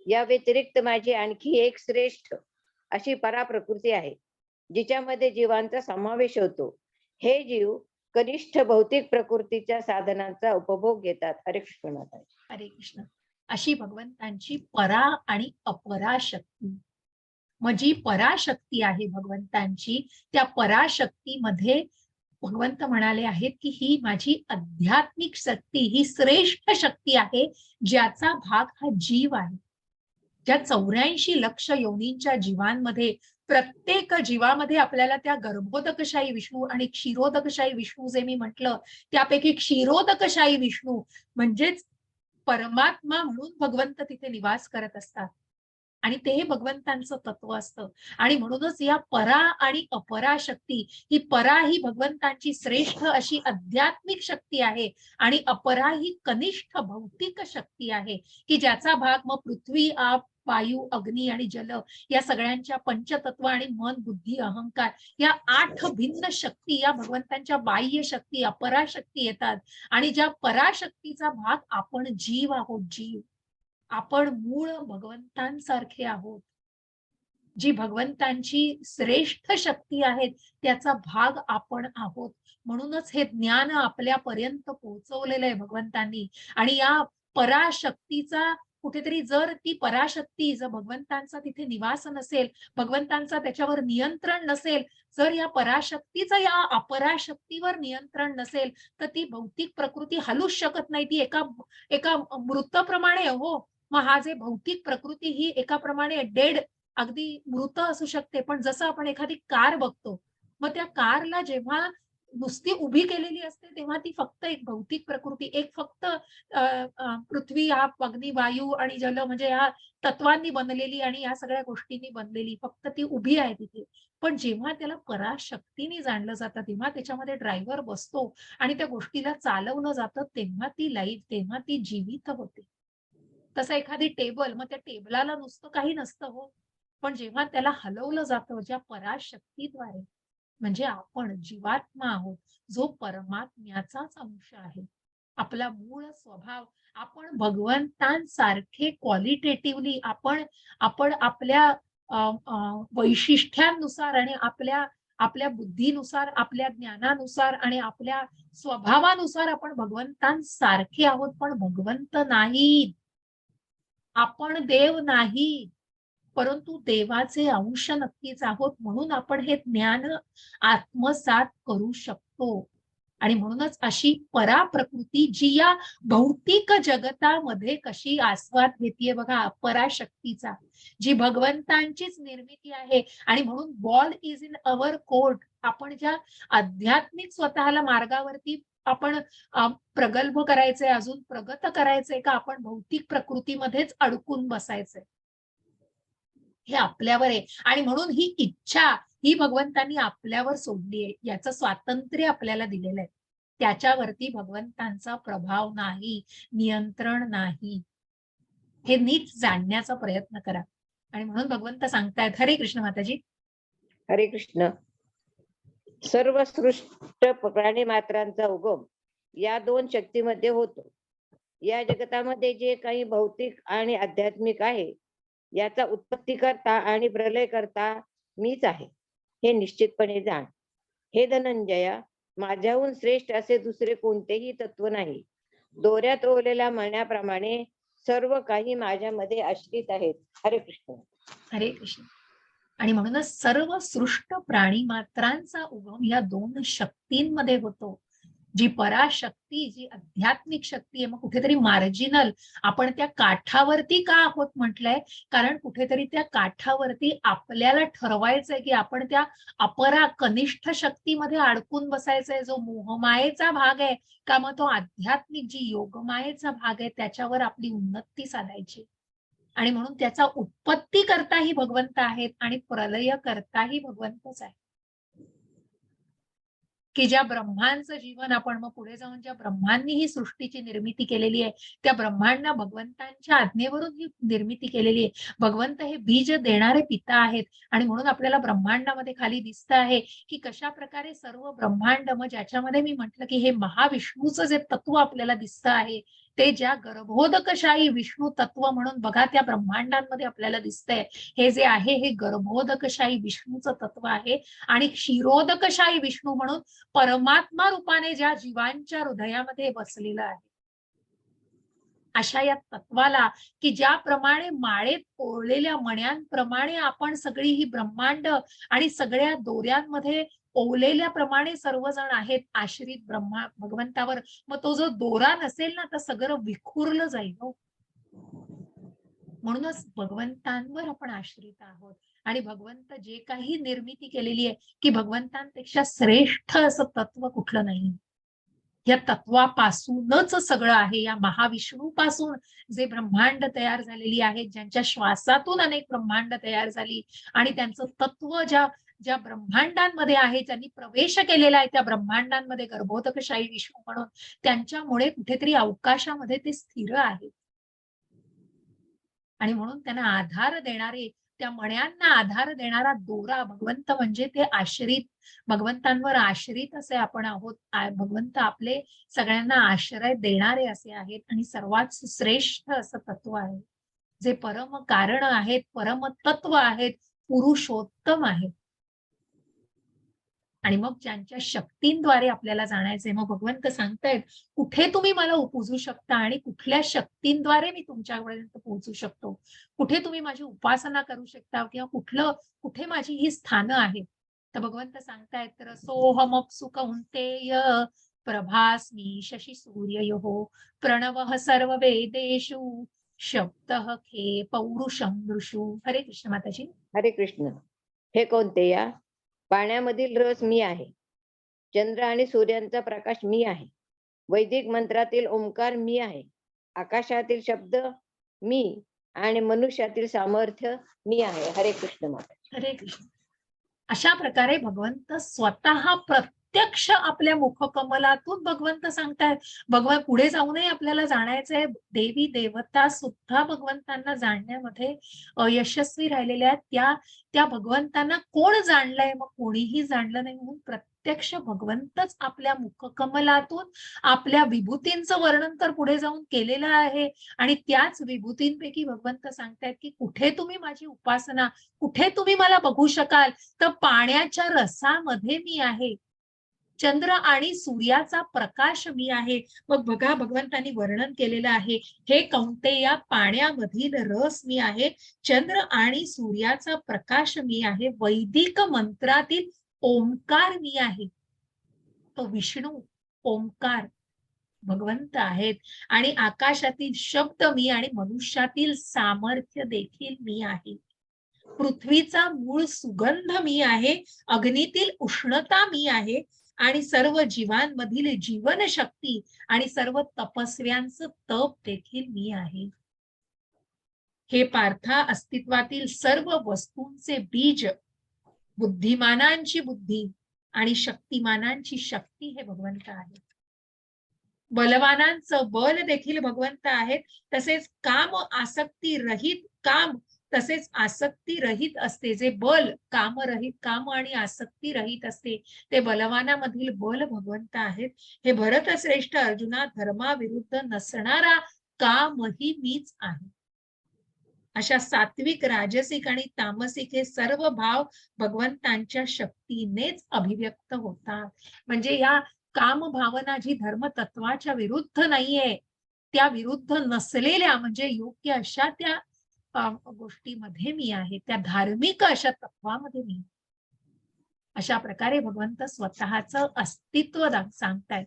या व्यतिरिक्त माझी आणखी एक श्रेष्ठ अशी पराप्रकृती आहे, जिच्यामध्ये जीवांचा समावेश होतो. हे जीव कनिष्ठ भौतिक प्रकृतीच्या साधनांचा उपभोग घेतात. हरे कृष्ण माताजी. हरे कृष्ण. अशी भगवंतांची परा आणि अपरा शक्ती. मग जी पराशक्ती आहे भगवंतांची, त्या पराशक्तीमध्ये भगवंत म्हणाले आहेत, की ही माझी आध्यात्मिक शक्ती, ही श्रेष्ठ शक्ती आहे, ज्याचा भाग हा जीव आहे. ज्या 84 लक्ष योनींच्या जीवांमध्ये प्रत्येक जीवामध्ये आपल्याला त्या गर्भोदकशाही विष्णू आणि क्षीरोदकशाही विष्णू जे मी म्हटलं, त्यापैकी क्षीरोदकशाही विष्णू म्हणजेच परमात्मा म्हणून भगवंत तिथे निवास करत असतात. आणि ते हे भगवंतांचं तत्व असतं आणि म्हणूनच या परा आणि अपरा शक्ती, ही परा ही भगवंतांची श्रेष्ठ अशी आध्यात्मिक शक्ती आहे आणि अपरा ही कनिष्ठ भौतिक शक्ती आहे, की ज्याचा भाग मग पृथ्वी, आप, वायू, अग्नी आणि जल या सगळ्यांच्या पंचतत्व आणि मन, बुद्धी, अहंकार या 8 भिन्न शक्ती या भगवंतांच्या बाह्य शक्ती, अपरा शक्ती येतात आणि ज्या पराशक्तीचा भाग आपण जीव आहोत. जीव आपण मूळ भगवंतांसारखे आहोत. जी भगवंतांची श्रेष्ठ शक्ती आहेत त्याचा भाग आपण आहोत. म्हणूनच हे ज्ञान आपल्यापर्यंत पोहोचवलेलं आहे भगवंतांनी आणि या पराशक्तीचा कुठेतरी जर ती पराशक्ती जर भगवंतांचा तिथे निवास नसेल, भगवंतांचा त्याच्यावर नियंत्रण नसेल, जर या पराशक्तीचं या अपराशक्तीवर नियंत्रण नसेल तर ती भौतिक प्रकृती हलूच शकत नाही. ती एका एका मृतप्रमाणे हो. मग हा जे भौतिक प्रकृती ही एकाप्रमाणे डेड अगदी मृत असू शकते. पण जसं आपण एखादी कार बघतो, मग त्या कारला जेव्हा नुसती उभी केलेली असते तेव्हा ती फक्त एक भौतिक प्रकृती, एक फक्त पृथ्वी, हा अग्नी, वायू आणि जल म्हणजे ह्या तत्वांनी बनलेली आणि या सगळ्या गोष्टींनी बनलेली फक्त ती उभी आहे तिथे. पण जेव्हा त्याला पराशक्तीने जाणलं जातं, तेव्हा त्याच्यामध्ये ड्रायव्हर बसतो आणि त्या गोष्टीला चालवलं जातं, तेव्हा ती लाईव्ह, तेव्हा ती जिवित होते. तसं एखादी टेबल, मग त्या टेबलाला नुसतं काही नसतं हो. पण जेव्हा त्याला हलवलं जातं ज्या पराशक्तीद्वारे, म्हणजे आपण जीवात्मा आहोत, जो परमात्म्याचाच अंश आहे. आपला मूळ स्वभाव आपण भगवंतांसारखे क्वालिटेटिव्हली आपण आपण आपल्या अ, अ, वैशिष्ट्यांनुसार आणि आपल्या आपल्या बुद्धीनुसार, आपल्या ज्ञानानुसार आणि आपल्या स्वभावानुसार आपण भगवंतांसारखे आहोत, पण भगवंत नाही. आपण देव नाही, परंतु देवाचे अंश नक्कीच आहोत. म्हणून आपण हे ज्ञान आत्मसात करू शकतो. आणि म्हणूनच अशी पराप्रकृती जी या भौतिक जगतामध्ये कशी आस्वाद घेतीये बघा पराशक्तीचा, जी भगवंतांचीच निर्मिती आहे. आणि म्हणून ball is in our court. आपण ज्या आध्यात्मिक स्वतःला मार्गावरती आपण प्रगल्भ करायचंय, अजून प्रगत करायचंय, का आपण भौतिक प्रकृतीमध्येच अडकून बसायचंय, हे आपल्यावर आहे. आणि म्हणून ही इच्छा ही भगवंतांनी आपल्यावर सोडली आहे. याचं स्वातंत्र्य आपल्याला दिलेलं आहे. त्याच्यावरती भगवंतांचा प्रभाव नाही, नियंत्रण नाही. हे नीट जाणण्याचा प्रयत्न करा. आणि म्हणून भगवंत सांगतायत, हरे कृष्ण माताजी. हरे कृष्ण. सर्व सृष्ट प्राणी मात्रांचा उगम या दोन शक्तीमध्ये होतो. या जगतामध्ये जे काही भौतिक आणि आध्यात्मिक आहे याचा उत्पत्ती करता आणि प्रलय करता मीच आहे, हे निश्चितपणे जाण. हे धनंजया, माझ्याहून श्रेष्ठ असे दुसरे कोणतेही तत्व नाही. दोऱ्यात ओवलेल्या मण्याप्रमाणे सर्व काही माझ्यामध्ये आश्रित आहेत. हरे कृष्ण. हरे कृष्ण. आणि म्हणूनच सर्व सृष्ट प्राणी मात्रांचा उगम या दोन शक्तींमध्ये होतो. जी पराशक्ती, जी आध्यात्मिक शक्ती आहे, मग कुठेतरी मार्जिनल आपण त्या काठावरती का आहोत म्हटलंय, कारण कुठेतरी त्या काठावरती आपल्याला ठरवायचंय की आपण त्या अपरा कनिष्ठ शक्तीमध्ये अडकून बसायचंय, जो मोहमायेचा भाग आहे, का मग तो आध्यात्मिक जी योगमायेचा भाग आहे त्याच्यावर आपली उन्नती साधायची. आणि म्हणून त्याचा उत्पत्ती करताही भगवंत आहेत आणि प्रलय करताही भगवंतच आहे. की ज्या ब्रह्मांचं जीवन आपण मग पुढे जाऊन ज्या ब्रह्मांनी ही सृष्टीची निर्मिती केलेली आहे, त्या ब्रह्मांना भगवंतांच्या आज्ञेवरून ही निर्मिती केलेली आहे. भगवंत हे बीज देणारे पिता आहेत. आणि म्हणून आपल्याला ब्रह्मांडामध्ये खाली दिसत आहे की कशा प्रकारे सर्व ब्रह्मांड, मग ज्याच्यामध्ये मी म्हटलं की हे महाविष्णूचं जे तत्व आपल्याला दिसत आहे, ते ज्या गर्भोदकशाही विष्णू तत्व म्हणून बघा त्या ब्रह्मांडांमध्ये आपल्याला दिसतंय, हे जे आहे हे गर्भोदकशाही विष्णूचं तत्व आहे. आणि क्षीरोदकशाही विष्णू म्हणून परमात्मा रूपाने ज्या जीवांच्या हृदयामध्ये बसलेलं आहे, अशा या तत्वाला, की ज्याप्रमाणे माळेत ओढलेल्या मण्यांप्रमाणे आपण सगळी ही ब्रह्मांड आणि सगळ्या दोऱ्यांमध्ये ओवलेल्याप्रमाणे सर्वजण आहेत आश्रित ब्रह्मा भगवंतावर. मग तो जो दोरा नसेल ना तर सगळं विखुरलं जाईल हो. म्हणूनच भगवंतांवर आपण आश्रित आहोत. आणि भगवंत जे काही निर्मिती केलेली आहे, की भगवंतांपेक्षा श्रेष्ठ असं तत्व कुठलं नाही. या तत्वापासूनच सगळं आहे. या महाविष्णूपासून जे ब्रह्मांड तयार झालेली आहेत, ज्यांच्या श्वासातून अनेक ब्रह्मांड तयार झाली आणि त्यांचं तत्व ज्या ज्या ब्रह्मांडांमध्ये आहे, ज्यांनी प्रवेश केलेला आहे त्या ब्रह्मांडांमध्ये गर्भोदकशाही विष्णू म्हणून, त्यांच्यामुळे कुठेतरी अवकाशामध्ये ते स्थिर आहे. आणि म्हणून त्यांना आधार देणारे, त्या मण्यांना आधार देणारा दोरा भगवंत, म्हणजे ते आश्रित, भगवंतांवर आश्रित असे आपण आहोत. भगवंत आपले सगळ्यांना आश्रय देणारे असे आहेत आणि सर्वात श्रेष्ठ असं तत्व आहे, जे परम कारण आहेत, परम तत्व आहेत, पुरुषोत्तम आहेत. आणि मग ज्यांच्या शक्तींद्वारे आपल्याला जाणायचंय, मग भगवंत सांगतायत कुठे तुम्ही मला पूजू शकता आणि कुठल्या शक्तींद्वारे मी तुमच्यापर्यंत पोहोचू शकतो, कुठे तुम्ही माझी उपासना करू शकता, किंवा कुठे माझी ही स्थानं आहेत. तर भगवंत सांगतायत, रसोहमप्सु कौन्तेय प्रभास्मि शशी सूर्ययोः प्रणवः सर्ववेदेषु शब्दः खे पौरुषं नृषु. हरे कृष्ण माताजी. हरे कृष्ण. हे कोणते या पाण्यामधील रस मी आहे. चंद्र आणि सूर्यांचा प्रकाश मी आहे. वैदिक मंत्रातील ओंकार मी आहे. आकाशातील शब्द मी आणि मनुष्यातील सामर्थ्य मी आहे. हरे कृष्ण माता. हरे कृष्ण. अशा प्रकारे भगवंत स्वतः प्रत्यक्ष आपल्या मुखकमलातून भगवंत सांगतायत. भगवान पुढे जाऊनही आपल्याला जाणायचंय. देवी देवता सुद्धा भगवंतांना जाणण्यामध्ये यशस्वी राहिलेल्या आहेत. त्या भगवंतांना कोण जाणलंय? मग कोणीही जाणलं नाही, म्हणून प्रत्यक्ष भगवंतच आपल्या मुखकमलातून आपल्या विभूतींचं वर्णन तर पुढे जाऊन केलेलं आहे. आणि त्याच विभूतींपैकी भगवंत सांगतायत की कुठे तुम्ही माझी उपासना, कुठे तुम्ही मला बघू शकाल, तर पाण्याच्या रसामध्ये मी आहे. चंद्र आणि सूर्याचा प्रकाश मी आहे. मग बघा, भगवंतांनी वर्णन केलेलं आहे, हे कौंतेया पाण्यामधील रस मी आहे. चंद्र आणि सूर्याचा प्रकाश मी आहे. वैदिक मंत्रातील ओंकार मी आहे. तो विष्णू ओंकार भगवंत आहेत. आणि आकाशातील शब्द मी आणि मनुष्यातील सामर्थ्य देखील मी आहे. पृथ्वीचा मूळ सुगंध मी आहे. अग्नीतील उष्णता मी आहे. आणि सर्व जीवांमधील जीवनशक्ती आणि सर्व तपस्व्यांचं तप देखील मी आहे. हे पार्था, अस्तित्वातील सर्व वस्तूंचे बीज, बुद्धिमानांची बुद्धी आणि शक्तिमानांची शक्ती हे भगवंत आहे. बलवानांचं बल देखील भगवंत आहेत. तसेच काम आसक्ती रहित काम तसेच आसक्ती रहित असते. जे बल कामरहित, काम आणि आसक्ती रहित असते, ते बलवानामधील बल भगवंत आहेत. हे भरत श्रेष्ठ अर्जुना, धर्माविरुद्ध नसणारा कामही मीच आहे. अशा सात्विक, राजसिक आणि तामसिक हे सर्व भाव भगवंतांच्या शक्तीनेच अभिव्यक्त होतात. म्हणजे या काम भावना जी धर्म तत्वाच्या विरुद्ध नाहीये, त्या विरुद्ध नसलेल्या म्हणजे योग्य अशा त्या गोष्टीमध्ये मी आहे. त्या धार्मिक अशा तत्वामध्ये मी. अशा प्रकारे भगवंत स्वतःचं अस्तित्व सांगतायत.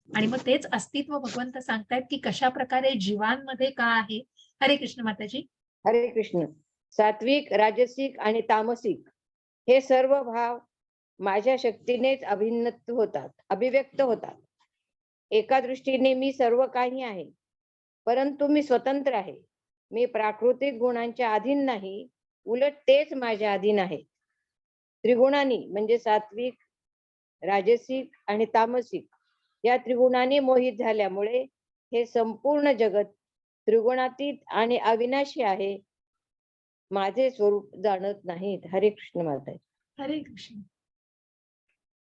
आणि मग तेच अस्तित्व भगवंत सांगतायत की कशा प्रकारे जीवांमध्ये का आहे. हरे कृष्ण माताजी. हरे कृष्ण. सात्विक, राजसिक आणि तामसिक हे सर्व भाव माझ्या शक्तीनेच अभिव्यक्त होतात. एका दृष्टीने मी सर्व काही आहे, परंतु मी स्वतंत्र आहे. मी प्राकृतिक गुणांच्या अधीन नाही, उलट तेच माझ्या अधीन आहे. त्रिगुणांनी म्हणजे सात्विक, राजसिक आणि तामसिक या त्रिगुणांनी मोहित झाल्यामुळे हे संपूर्ण जगत त्रिगुणातीत आणि अविनाशी आहे. माझे स्वरूप जाणत नाहीत. हरे कृष्ण माता. हरे कृष्ण.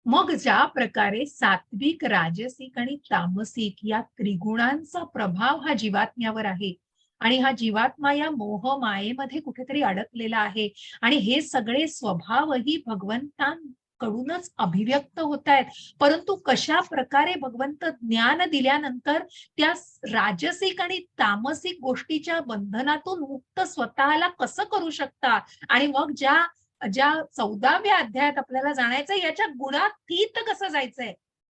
मग ज्या प्रकारे सात्विक, राजसिक आणि तामसिक या त्रिगुणांचा प्रभाव हा जीवात्म्यावर आहे आणि हा जीवात्मा या मोह मायेमध्ये कुठेतरी अडकलेला आहे आणि हे सगळे स्वभावही भगवंतांकडूनच अभिव्यक्त होत आहेत. परंतु कशा प्रकारे भगवंत ज्ञान दिल्यानंतर त्या राजसिक आणि तामसिक गोष्टीच्या बंधनातून मुक्त स्वतःला कसं करू शकता. आणि मग ज्या 14व्या अध्यायात आपल्याला जाणायचंय, याच्या गुणातीत कसं जायचंय,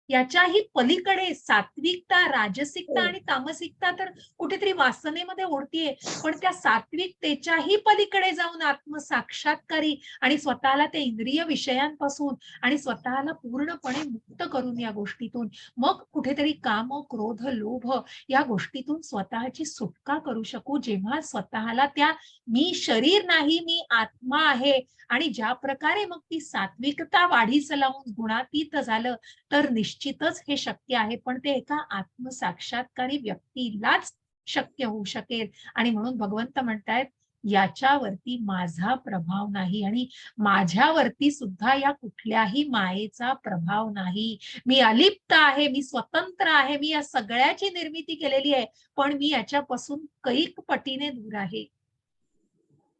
याच्याही पलीकडे सात्विकता, राजसिकता आणि तामसिकता तर कुठेतरी वासनेमध्ये ओढतीये, पण त्या सात्विकतेच्याही पलीकडे जाऊन आत्मसाक्षात्कारी आणि स्वतःला त्या इंद्रिय विषयांपासून आणि स्वतःला पूर्णपणे मुक्त करून या गोष्टीतून मग कुठेतरी काम, क्रोध, लोभ या गोष्टीतून स्वतःची सुटका करू शकू. जेव्हा स्वतःला त्या मी शरीर नाही, मी आत्मा आहे आणि ज्या प्रकारे मग ती सात्विकता वाढीस लावून गुणातीत झालं, तर निश्चितच हे शक्य आहे. पण ते एका आत्मसाक्षात्कारी व्यक्तीलाच शक्य होऊ शकेल. आणि म्हणून भगवंत म्हणतायत, याच्यावरती माझा प्रभाव नाही आणि माझ्यावरती सुद्धा या कुठल्याही मायेचा प्रभाव नाही. मी अलिप्त आहे, मी स्वतंत्र आहे, मी या सगळ्याची निर्मिती केलेली आहे, पण मी याच्यापासून कैक पटीने दूर आहे.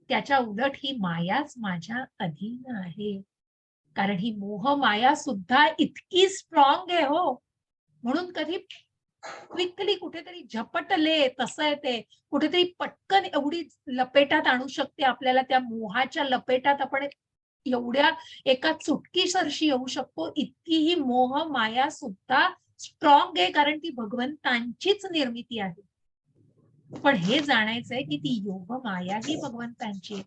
त्याच्या उलट ही मायाच माझ्या अधीन आहे. कारण ही मोह माया सुद्धा इतकी स्ट्रॉंग आहे हो. म्हणून कधी क्विकली कुठेतरी झपटले तसं आहे ते, कुठेतरी पटकन एवढी लपेटात आणू शकते आपल्याला. त्या मोहाच्या लपेटात आपण एवढ्या एका चुटकीसरशी येऊ शकतो. इतकी ही मोह माया सुद्धा स्ट्रॉंग आहे, कारण ती भगवंतांचीच निर्मिती आहे. पण हे जाणायचंय की ती योग माया ही भगवंतांची.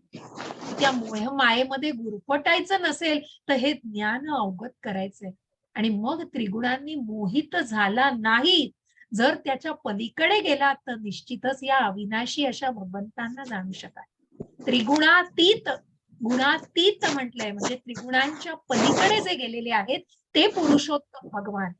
त्या मोह मायेमध्ये गुरफटायचं नसेल तर हे ज्ञान अवगत करायचंय. आणि मग त्रिगुणांनी मोहित झाला नाही, जर त्याच्या पलीकडे गेला, तर निश्चितच या अविनाशी अशा भगवंतांना जाणू शकाल. त्रिगुणातीत, गुणातीत म्हटलंय, म्हणजे त्रिगुणांच्या पलीकडे जे गेलेले आहेत ते पुरुषोत्तम भगवान,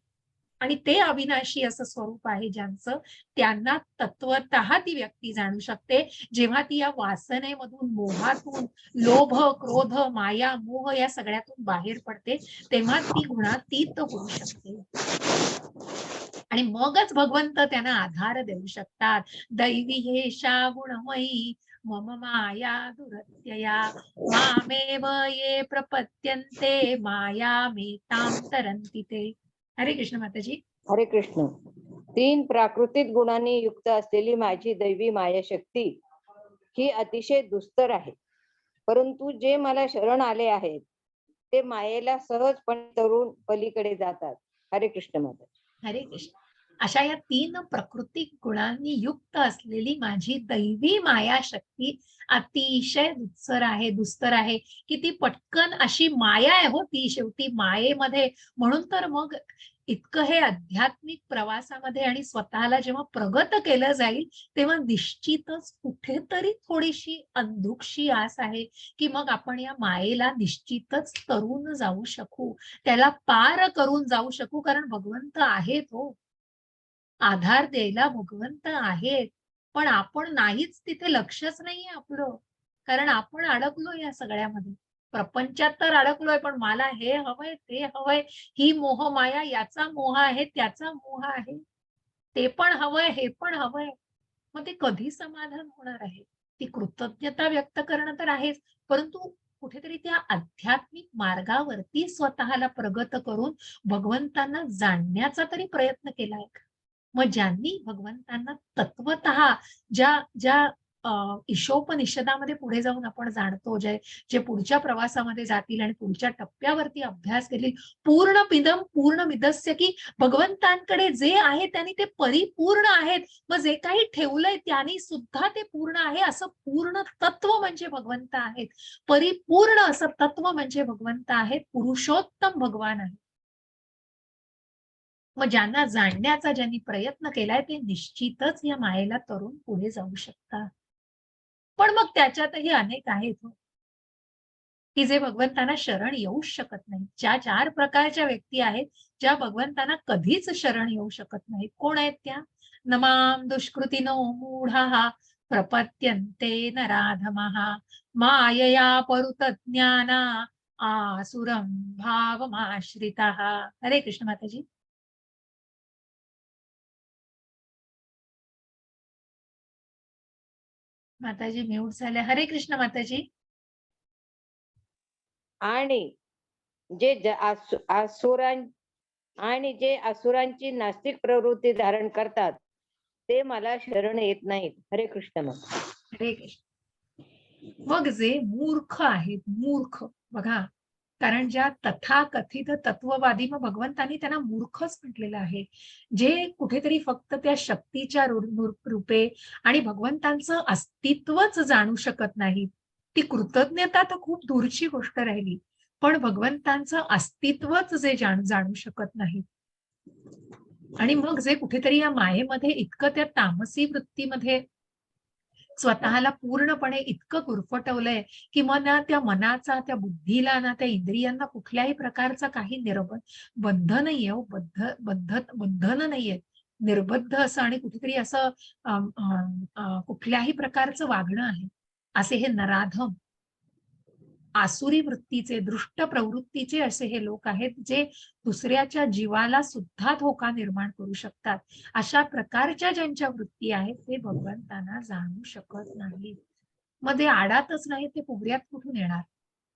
आणि ते अविनाशी असं स्वरूप आहे ज्यांचं, त्यांना तत्वतः ती व्यक्ती जाणू शकते, जेव्हा ती या वासनेमधून, मोहातून, लोभ, क्रोध, माया, मोह या सगळ्यातून बाहेर पडते, तेव्हा ती गुणातीत होऊ शकते. आणि मगच भगवंत त्यांना आधार देऊ शकतात. दैवी हेषा गुणमयी मम माया दुरत्यया मामेव ये प्रपद्यन्ते मायामेतां तरन्ति ते. हरे कृष्ण माताजी. हरे कृष्ण. 3 प्राकृतिक गुणांनी युक्त असलेली माझी दैवी मायाशक्ती ही अतिशय दुस्तर आहे. परंतु जे मला शरण आले आहेत ते मायेला सहजपणे तरून पलीकडे जातात. हरे कृष्ण माता. हरे कृष्ण. अशा या 3 प्राकृतिक गुणांनी युक्त असलेली माझी दैवी माया शक्ती अतिशय दुस्तर आहे, की ती पटकन अशी माया आहे हो ती, शेवटी मायेमध्ये. म्हणून तर मग इतकं हे आध्यात्मिक प्रवासामध्ये आणि स्वतःला जेव्हा प्रगत केलं जाईल, तेव्हा निश्चितच कुठेतरी थोडीशी अंधुकशी आस आहे, की मग आपण या मायेला निश्चितच तरून जाऊ शकू, त्याला पार करून जाऊ शकू, कारण भगवंत आहेत हो. आधार द्यायला भगवंत आहेत. पण आपण नाहीच, तिथे लक्षच नाहीये आपलं. कारण आपण अडकलो या सगळ्यामध्ये. प्रपंचात तर अडकलोय, पण मला हे हवंय, ते हवंय, ही मोहमाया, याचा मोह आहे, त्याचा मोह आहे. ते पण हवंय, हे पण हवंय. मग ते कधी समाधान होणार आहे? ती कृतज्ञता व्यक्त करणं तर आहेच, परंतु कुठेतरी त्या आध्यात्मिक मार्गावरती स्वतःला प्रगत करून भगवंतांना जाणण्याचा तरी प्रयत्न केलाय का? मग ज्यांनी भगवंतांना तत्वतः ज्या ज्या ईशोपनिषदामध्ये पुढे जाऊन आपण जाणतो, जे जे पुढच्या प्रवासामध्ये जातील आणि पुढच्या टप्प्यावरती अभ्यास केली, पूर्णपिदम पूर्णमिदस्य, की भगवंतांकडे जे आहे त्यांनी ते परिपूर्ण आहेत. मग जे काही ठेवलंय त्यांनी सुद्धा ते पूर्ण आहे, असं पूर्ण तत्व म्हणजे भगवंत आहेत. परिपूर्ण असं तत्व म्हणजे भगवंत आहेत, पुरुषोत्तम भगवान आहे. मग ज्यांना जाणण्याचा ज्यांनी प्रयत्न केलाय ते निश्चितच या मायेला तरून पुढे जाऊ शकतात. पण मग त्याच्यातही अनेक आहेत हो, की जे भगवंतांना शरण येऊच शकत नाही. ज्या 4 प्रकारच्या व्यक्ती आहेत, ज्या भगवंतांना कधीच शरण येऊ शकत नाहीत. कोण आहेत त्या? नमाम दुष्कृतिनो मूढाः प्रपद्यन्ते नराधमः मायया परुतज्ञाना आसुरं भावमाश्रिताः. हरे कृष्ण माताजी. माताजी म्यूट झाल्या. हरे कृष्ण माताजी. आणि जे आसुरां आणि जे असुरांची नास्तिक प्रवृत्ती धारण करतात ते मला शरण येत नाहीत. हरे कृष्ण माता. हरे कृष्ण. मग जे मूर्ख आहेत, मूर्ख बघा, कारण ज्या तथाकथित तत्ववादी, मग भगवंतांनी त्यांना मूर्खच म्हटलेलं आहे, जे कुठेतरी फक्त त्या शक्तीच्या रूपे आणि भगवंतांचं अस्तित्वच जाणू शकत नाहीत. ती कृतज्ञता तर खूप दूरची गोष्ट राहिली, पण भगवंतांचं अस्तित्वच जे जाणू शकत नाहीत. आणि मग जे कुठेतरी या मायेमध्ये इतकं त्या तामसी वृत्तीमध्ये स्वतःला पूर्णपणे इतकं गुरफटवलंय, की मग ना त्या मनाचा, त्या बुद्धीला, ना त्या इंद्रियांना कुठल्याही प्रकारचा काही बंधन नाहीये हो, बंधन नाहीये. निर्बद्ध असं आणि कुठेतरी असं कुठल्याही प्रकारचं वागणं आहे. असे हे नराधम, आसुरी वृत्तीचे, दृष्ट प्रवृत्तीचे असे हे लोक आहेत, जे दुसऱ्याच्या जीवाला सुद्धा धोका निर्माण करू शकतात. अशा प्रकारच्या ज्यांच्या वृत्ती आहेत ते भगवंतांना जाणू शकत नाहीत. मग ते आडातच नाही, ते पुगड्यात कुठून येणार?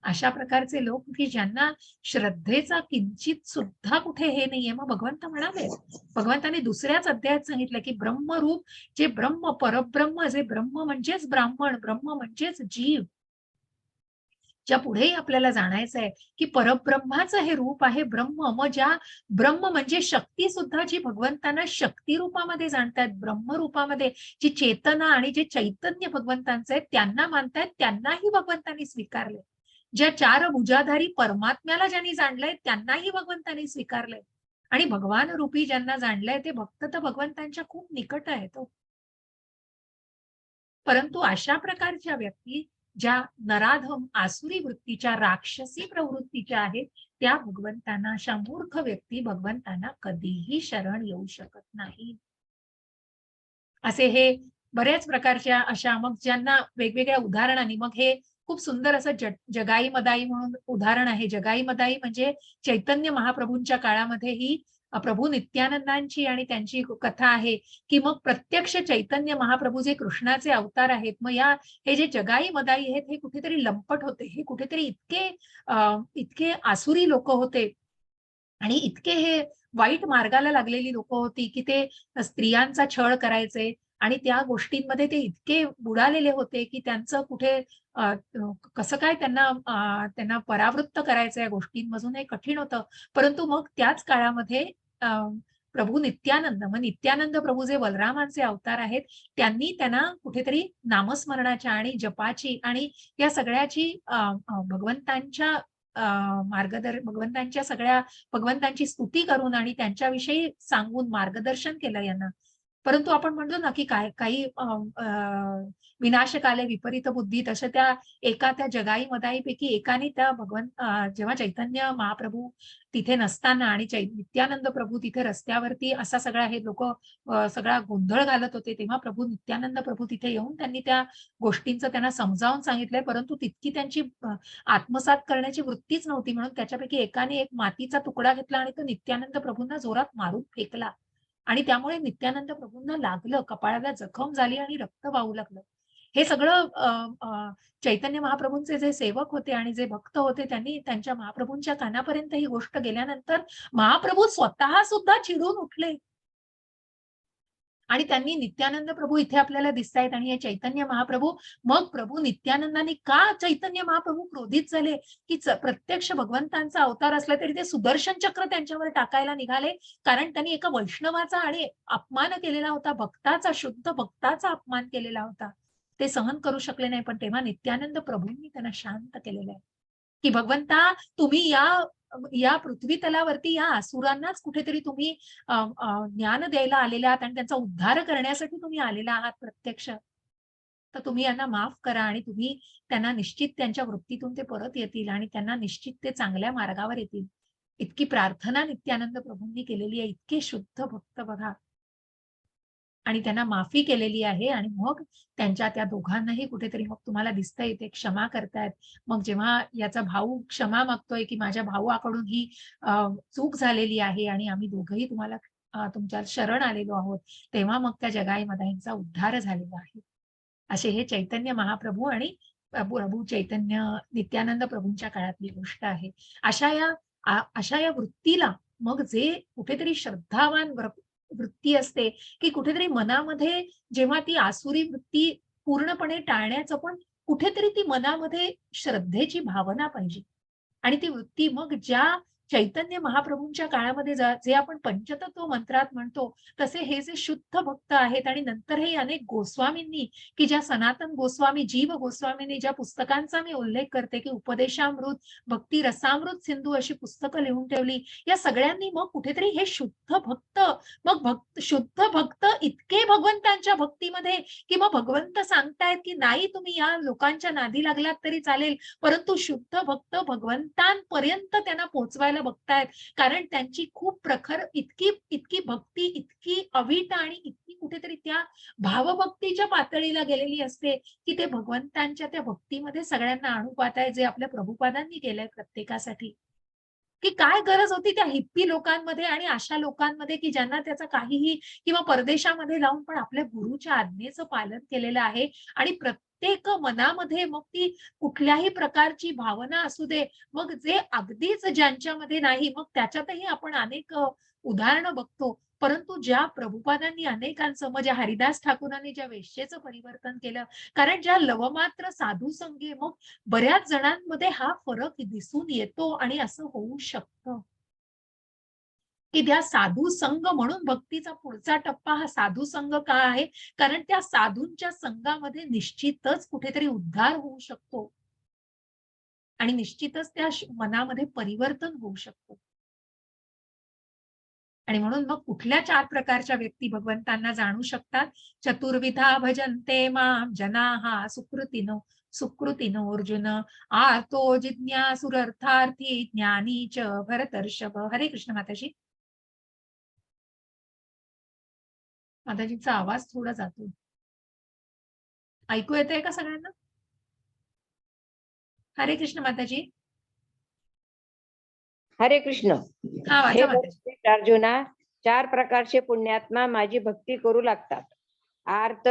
अशा प्रकारचे लोक, की ज्यांना श्रद्धेचा किंचित सुद्धा कुठे हे नाहीये. मग भगवंत म्हणाले, भगवंतांनी दुसऱ्याच अध्यायात सांगितलं, की ब्रह्मरूप जे ब्रह्म, परब्रह्म, जे ब्रह्म म्हणजेच ब्राह्मण, ब्रह्म म्हणजेच जीव, ज्या पुढेही आपल्याला जाणायचं आहे, की परब्रह्माचं हे रूप आहे ब्रह्म. मग ज्या ब्रह्म म्हणजे शक्ती सुद्धा, जी भगवंतांना शक्ती रूपामध्ये जाणतायत, ब्रह्म रूपामध्ये जी चेतना आणि जे चैतन्य भगवंतांचं आहे त्यांना मानतायत, त्यांनाही भगवंतांनी स्वीकारले. ज्या 4 भुजाधारी परमात्म्याला ज्यांनी जाणलंय त्यांनाही भगवंतांनी स्वीकारलंय. आणि भगवान रूपी ज्यांना जाणलंय ते भक्त तर भगवंतांच्या खूप निकट आहेत हो. परंतु अशा प्रकारच्या व्यक्ती ज्या नराधम, आसुरी वृत्तीच्या, राक्षसी प्रवृत्तीच्या आहेत, त्या भगवंतांना, अशा मूर्ख व्यक्ती भगवंतांना कधीही शरण येऊ शकत नाही. असे हे बऱ्याच प्रकारच्या अशा, मग ज्यांना वेगवेगळ्या उदाहरणांनी, मग हे खूप सुंदर असं जगाई मदाई म्हणून उदाहरण आहे. जगाई मदाई म्हणजे चैतन्य महाप्रभूंच्या काळामध्ये ही प्रभू नित्यानंदांची आणि त्यांची कथा आहे, की मग प्रत्यक्ष चैतन्य महाप्रभू जे कृष्णाचे अवतार आहेत, मग हे जे जगाई मदाई आहेत हे कुठेतरी लंपट होते. हे कुठेतरी इतके आसुरी लोक होते आणि इतके हे वाईट मार्गाला लागलेली लोक होती, की ते स्त्रियांचा छळ करायचे आणि त्या गोष्टींमध्ये ते इतके बुडालेले होते, की त्यांचं कुठे कसं काय त्यांना परावृत्त करायचं या गोष्टींमधून हे कठीण होतं. परंतु मग त्याच काळामध्ये अ, प्रभू नित्यानंद, मग नित्यानंद प्रभू जे बलरामांचे अवतार आहेत, त्यांनी त्यांना कुठेतरी नामस्मरणाच्या आणि जपाची आणि या सगळ्याची भगवंतांच्या भगवंतांची स्तुती करून आणि त्यांच्याविषयी सांगून मार्गदर्शन केलं यांना. परंतु आपण म्हणतो ना, की काही विनाशकाले विपरीत बुद्धी, तशा त्या जगाई मदाईपैकी एकाने जेव्हा चैतन्य महाप्रभू तिथे नसताना आणि नित्यानंद प्रभू तिथे रस्त्यावरती असा सगळा हे लोक सगळा गोंधळ घालत होते, तेव्हा प्रभू नित्यानंद प्रभू तिथे येऊन त्यांनी त्या गोष्टींचं त्यांना समजावून सांगितलंय. परंतु तितकी त्यांची आत्मसात करण्याची वृत्तीच नव्हती, म्हणून त्याच्यापैकी एकाने एक मातीचा तुकडा घेतला आणि तो नित्यानंद प्रभूंना जोरात मारून फेकला आणि त्यामुळे नित्यानंद प्रभूंना लागलं, कपाळाला जखम झाली आणि रक्त वाहू लागलं. हे सगळं चैतन्य महाप्रभूंचे जे सेवक होते आणि जे भक्त होते त्यांनी त्यांच्या महाप्रभूंच्या कानापर्यंत ही गोष्ट गेल्यानंतर महाप्रभू स्वतः सुद्धा चिडून उठले आणि त्यांनी, नित्यानंद प्रभू इथे आपल्याला दिसतायत आणि हे चैतन्य महाप्रभू, मग प्रभू नित्यानंदांनी का चैतन्य महाप्रभू क्रोधित झाले, की प्रत्यक्ष भगवंतांचा अवतार असला तरी ते सुदर्शन चक्र त्यांच्यावर टाकायला निघाले, कारण त्यांनी एका वैष्णवाचा आणि अपमान केलेला होता, भक्ताचा, शुद्ध भक्ताचा अपमान केलेला होता. ते सहन करू शकले नाही. पण तेव्हा नित्यानंद प्रभूंनी त्यांना शांत केलेलं आहे, की भगवंता, तुम्ही या पृथ्वी तलावरती या असुरांनाच कुठेतरी तुम्ही ज्ञान द्यायला आलेले आहात आणि त्यांचा उद्धार करण्यासाठी तुम्ही आलेला आहात प्रत्यक्ष. तर तुम्ही यांना माफ करा आणि तुम्ही त्यांना निश्चित त्यांच्या वृत्तीतून ते परत येतील आणि त्यांना निश्चित ते चांगल्या मार्गावर येतील. इतकी प्रार्थना नित्यानंद प्रभूंनी केलेली आहे. इतके शुद्ध भक्त बघा. आणि त्यांना माफी केलेली आहे आणि मग त्यांच्या त्या दोघांनाही कुठेतरी मग तुम्हाला दिसतंय ते क्षमा करतायत. मग जेव्हा याचा भाऊ क्षमा मागतोय, की माझ्या भावाकडून ही चूक झालेली आहे आणि आम्ही दोघंही तुम्हाला तुमच्या शरण आलेलो आहोत, तेव्हा मग त्या जगाई मदाईंचा उद्धार झालेला आहे. असे हे चैतन्य महाप्रभू आणि प्रभू चैतन्य नित्यानंद प्रभूंच्या काळातली गोष्ट आहे. अशा या वृत्तीला मग जे कुठेतरी श्रद्धावान वृत्ती असते, की कुठेतरी मनामध्ये जेव्हा ती आसुरी वृत्ती पूर्णपणे टाळण्याचं, पण कुठेतरी ती मनामध्ये श्रद्धेची भावना पाहिजे. आणि ती वृत्ती मग ज्या चैतन्य महाप्रभूंच्या काळामध्ये जे आपण पंचतत्व मंत्रात म्हणतो, तसे हे जे शुद्ध भक्त आहेत आणि नंतर हे अनेक गोस्वामींनी, की ज्या सनातन गोस्वामी, जीव गोस्वामींनी ज्या पुस्तकांचा मी उल्लेख करते, की उपदेशामृत, भक्ती रसामृत सिंधू अशी पुस्तकं लिहून ठेवली. या सगळ्यांनी मग कुठेतरी हे शुद्ध भक्त, मग शुद्ध भक्त इतके भगवंतांच्या भक्तीमध्ये, की मग भगवंत सांगतायत, की नाही तुम्ही या लोकांच्या नादी लागलात तरी चालेल, परंतु शुद्ध भक्त भगवंतांपर्यंत त्यांना पोहोचवायला बघतायत. कारण त्यांची खूप प्रखर इतकी इतकी भक्ती, इतकी अवीट आणि इतकी कुठेतरी त्या भावभक्तीच्या पातळीला गेलेली असते, की ते भगवंतांच्या त्या भक्तीमध्ये सगळ्यांना आणू पाहताय, जे आपल्या प्रभुपादांनी केलंय प्रत्येकासाठी. की काय गरज होती त्या हिप्पी लोकांमध्ये आणि अशा लोकांमध्ये, की ज्यांना त्याचा काहीही, किंवा परदेशामध्ये राहून पण आपल्या गुरुच्या आज्ञेचं पालन केलेलं आहे आणि प्रत्येक मनामध्ये मग ती कुठल्याही प्रकारची भावना असू दे, मग जे अगदीच ज्यांच्यामध्ये नाही, मग त्याच्यातही आपण अनेक उदाहरणं बघतो. परंतु ज्या प्रभुपादांनी अनेकांचं, म्हणजे हरिदास ठाकूरांनी ज्या वेश्येचं परिवर्तन केलं, कारण ज्या लवमात्र साधू संगे, मग बऱ्याच जणांमध्ये हा फरक दिसून येतो आणि असं होऊ शकतं, की त्या साधू संघ, म्हणून भक्तीचा पुढचा टप्पा हा साधू संघ का आहे? कारण त्या साधूंच्या संघामध्ये निश्चितच कुठेतरी उद्धार होऊ शकतो. आणि निश्चितच त्या मनामध्ये परिवर्तन होऊ शकतं. आणि म्हणून मग कुठल्या 4 प्रकारच्या व्यक्ती भगवंतांना जाणू शकतात? चतुर्विधा भजन्ते मां जनाः सुकृतिनो सुकृतिनो अर्जुन आर्तो जिज्ञासुरर्थार्थी ज्ञानी च भरतर्षभ. हरे कृष्ण माताजी. माताजींचा आवाज थोडा जातो. ऐकू येतंय का सगळ्यांना? हरे कृष्ण माताजी. हरे कृष्ण. हां, हे वाचा माताजी. बघ अर्जुना, 4 प्रकारचे पुण्यात्मा माझी भक्ती करू लागतात. आर्त,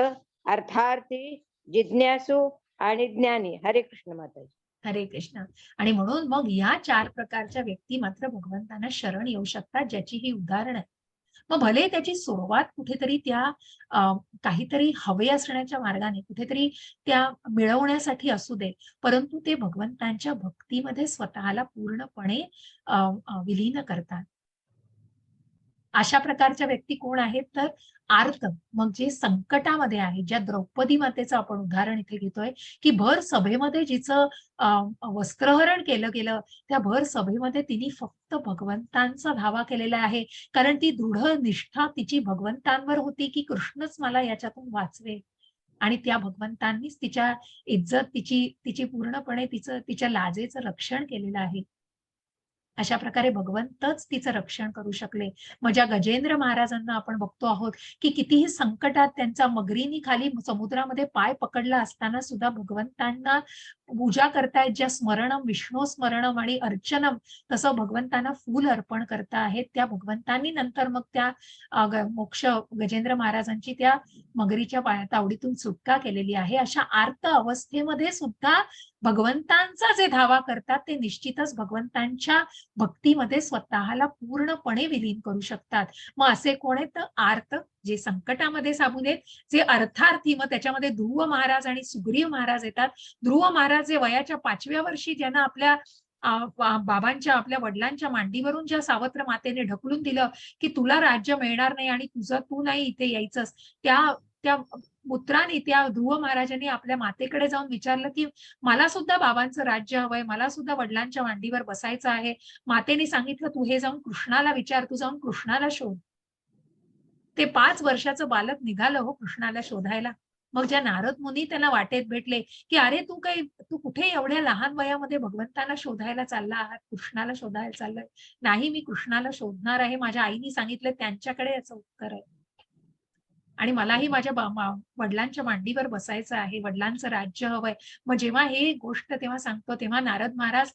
अर्थार्थी, जिज्ञासू आणि ज्ञानी. हरे कृष्ण माताजी. हरे कृष्ण. आणि म्हणून मग या 4 प्रकारच्या व्यक्ती मात्र भगवंतांना शरण येऊ शकतात, ज्याची ही उदाहरणं आहेत. मग भले त्याची सुरुवात कुठेतरी त्या अ, काहीतरी हवे असण्याच्या मार्गाने, कुठेतरी त्या मिळवण्यासाठी असू दे, परंतु ते भगवंतांच्या भक्तीमध्ये स्वतःला पूर्णपणे अ, अ, विलीन करतात. अशा प्रकारच्या व्यक्ती कोण आहेत? तर आर्त, मग जे संकटामध्ये आहे, ज्या द्रौपदी मातेचं आपण उदाहरण इथे घेतोय, की भर सभेमध्ये जिचं अ, वस्त्रहरण केलं गेलं, त्या भर सभेमध्ये तिने फक्त भगवंतांचा धावा केलेला आहे. कारण ती दृढ निष्ठा तिची भगवंतांवर होती, की कृष्णच मला याच्यातून वाचवेल. आणि त्या भगवंतांनीच तिच्या इज्जत, तिची तिची पूर्णपणे तिच्या लाजेचं रक्षण केलेलं आहे. अशा प्रकारे भगवंतच तिचं रक्षण करू शकले. मग ज्या गजेंद्र महाराजांना आपण बघतो आहोत, की कितीही संकटात त्यांचा मगरीनी खाली समुद्रामध्ये पाय पकडला असताना सुद्धा भगवंतांना पूजा करतायत, ज्या स्मरणम, विष्णू स्मरणम आणि अर्चनम, तसं भगवंतांना फूल अर्पण करता आहेत. त्या भगवंतांनी नंतर मग त्या मोक्ष गजेंद्र महाराजांची त्या मगरीच्या तावडीतून सुटका केलेली आहे. अशा आर्त अवस्थेमध्ये सुद्धा भगवंतांचा जे धावा करतात, ते निश्चितच भगवंतांच्या भक्तीमध्ये स्वतःला पूर्णपणे विलीन करू शकतात. मग असे कोण आहेत? तर आर्त, जे संकटामध्ये साबून आहेत, जे अर्थार्थी, मग त्याच्यामध्ये ध्रुव महाराज आणि सुग्रीव महाराज येतात. ध्रुव महाराज जे वयाच्या 5व्या वर्षी ज्यांना आपल्या बाबांच्या, आपल्या वडिलांच्या मांडीवरून ज्या सावत्र मातेने ढकलून दिलं, की तुला राज्य मिळणार नाही आणि तू नाही इथे यायचंस. त्या त्या पुत्राने, त्या ध्रुव महाराजांनी आपल्या मातेकडे जाऊन विचारलं, की मला सुद्धा बाबांचं राज्य हवंय, मला सुद्धा वडिलांच्या मांडीवर बसायचं आहे. मातेने सांगितलं, "तू हे जाऊन कृष्णाला विचार, तू जाऊन कृष्णाला शोध." ते 5 वर्षाचं बालक निघालं हो कृष्णाला शोधायला. मग ज्या नारद मुनी त्याला वाटेत भेटले, की "अरे तू कुठे एवढ्या लहान वयामध्ये भगवंताला शोधायला चालला आहात, कृष्णाला शोधायला चाललाय." "नाही, मी कृष्णाला शोधणार आहे. माझ्या आईनी सांगितलं त्यांच्याकडे याचं उत्तर आहे." आणि मलाही माझ्या वडिलांच्या मांडीवर बसायचं आहे, वडिलांचं राज्य हवंय. मग जेव्हा हे गोष्ट तेव्हा सांगतो, तेव्हा नारद महाराज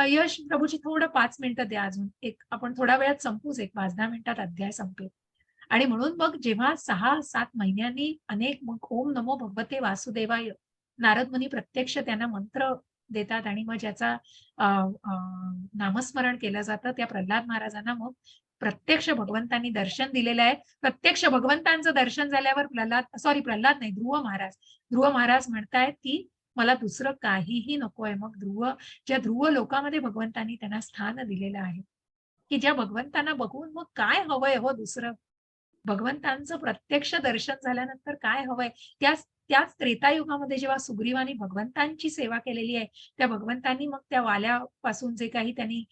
यश प्रभूजी थोडं 5 मिनिटं द्या अजून. एक आपण थोड्या वेळात संपूच, एक 5-10 मिनिटात अध्याय संपेल. आणि म्हणून मग जेव्हा 6-7 महिन्यांनी अनेक मग ओम नमो भगवते वासुदेवाय नारद मुनी प्रत्यक्ष त्यांना मंत्र देतात आणि मग ज्याचा अ, अ, नामस्मरण केलं जातं, त्या प्रल्हाद महाराजांना मग प्रत्यक्ष भगवंतांनी दर्शन दिलेलं आहे. प्रत्यक्ष भगवंतांचं दर्शन झाल्यावर प्रल्हाद नाही, ध्रुव महाराज म्हणतायत, की मला दुसरं काहीही नकोय. मग ज्या ध्रुव लोकामध्ये भगवंतांनी त्यांना स्थान दिलेलं आहे, की ज्या भगवंतांना बघून मग काय हवंय हो दुसरं? भगवंतांचं प्रत्यक्ष दर्शन झाल्यानंतर काय हवंय? त्याच त्याच त्रेतायुगामध्ये जेव्हा सुग्रीवाने भगवंतांची सेवा केलेली आहे, त्या भगवंतांनी मग त्या वाल्यापासून जे काही त्यांनी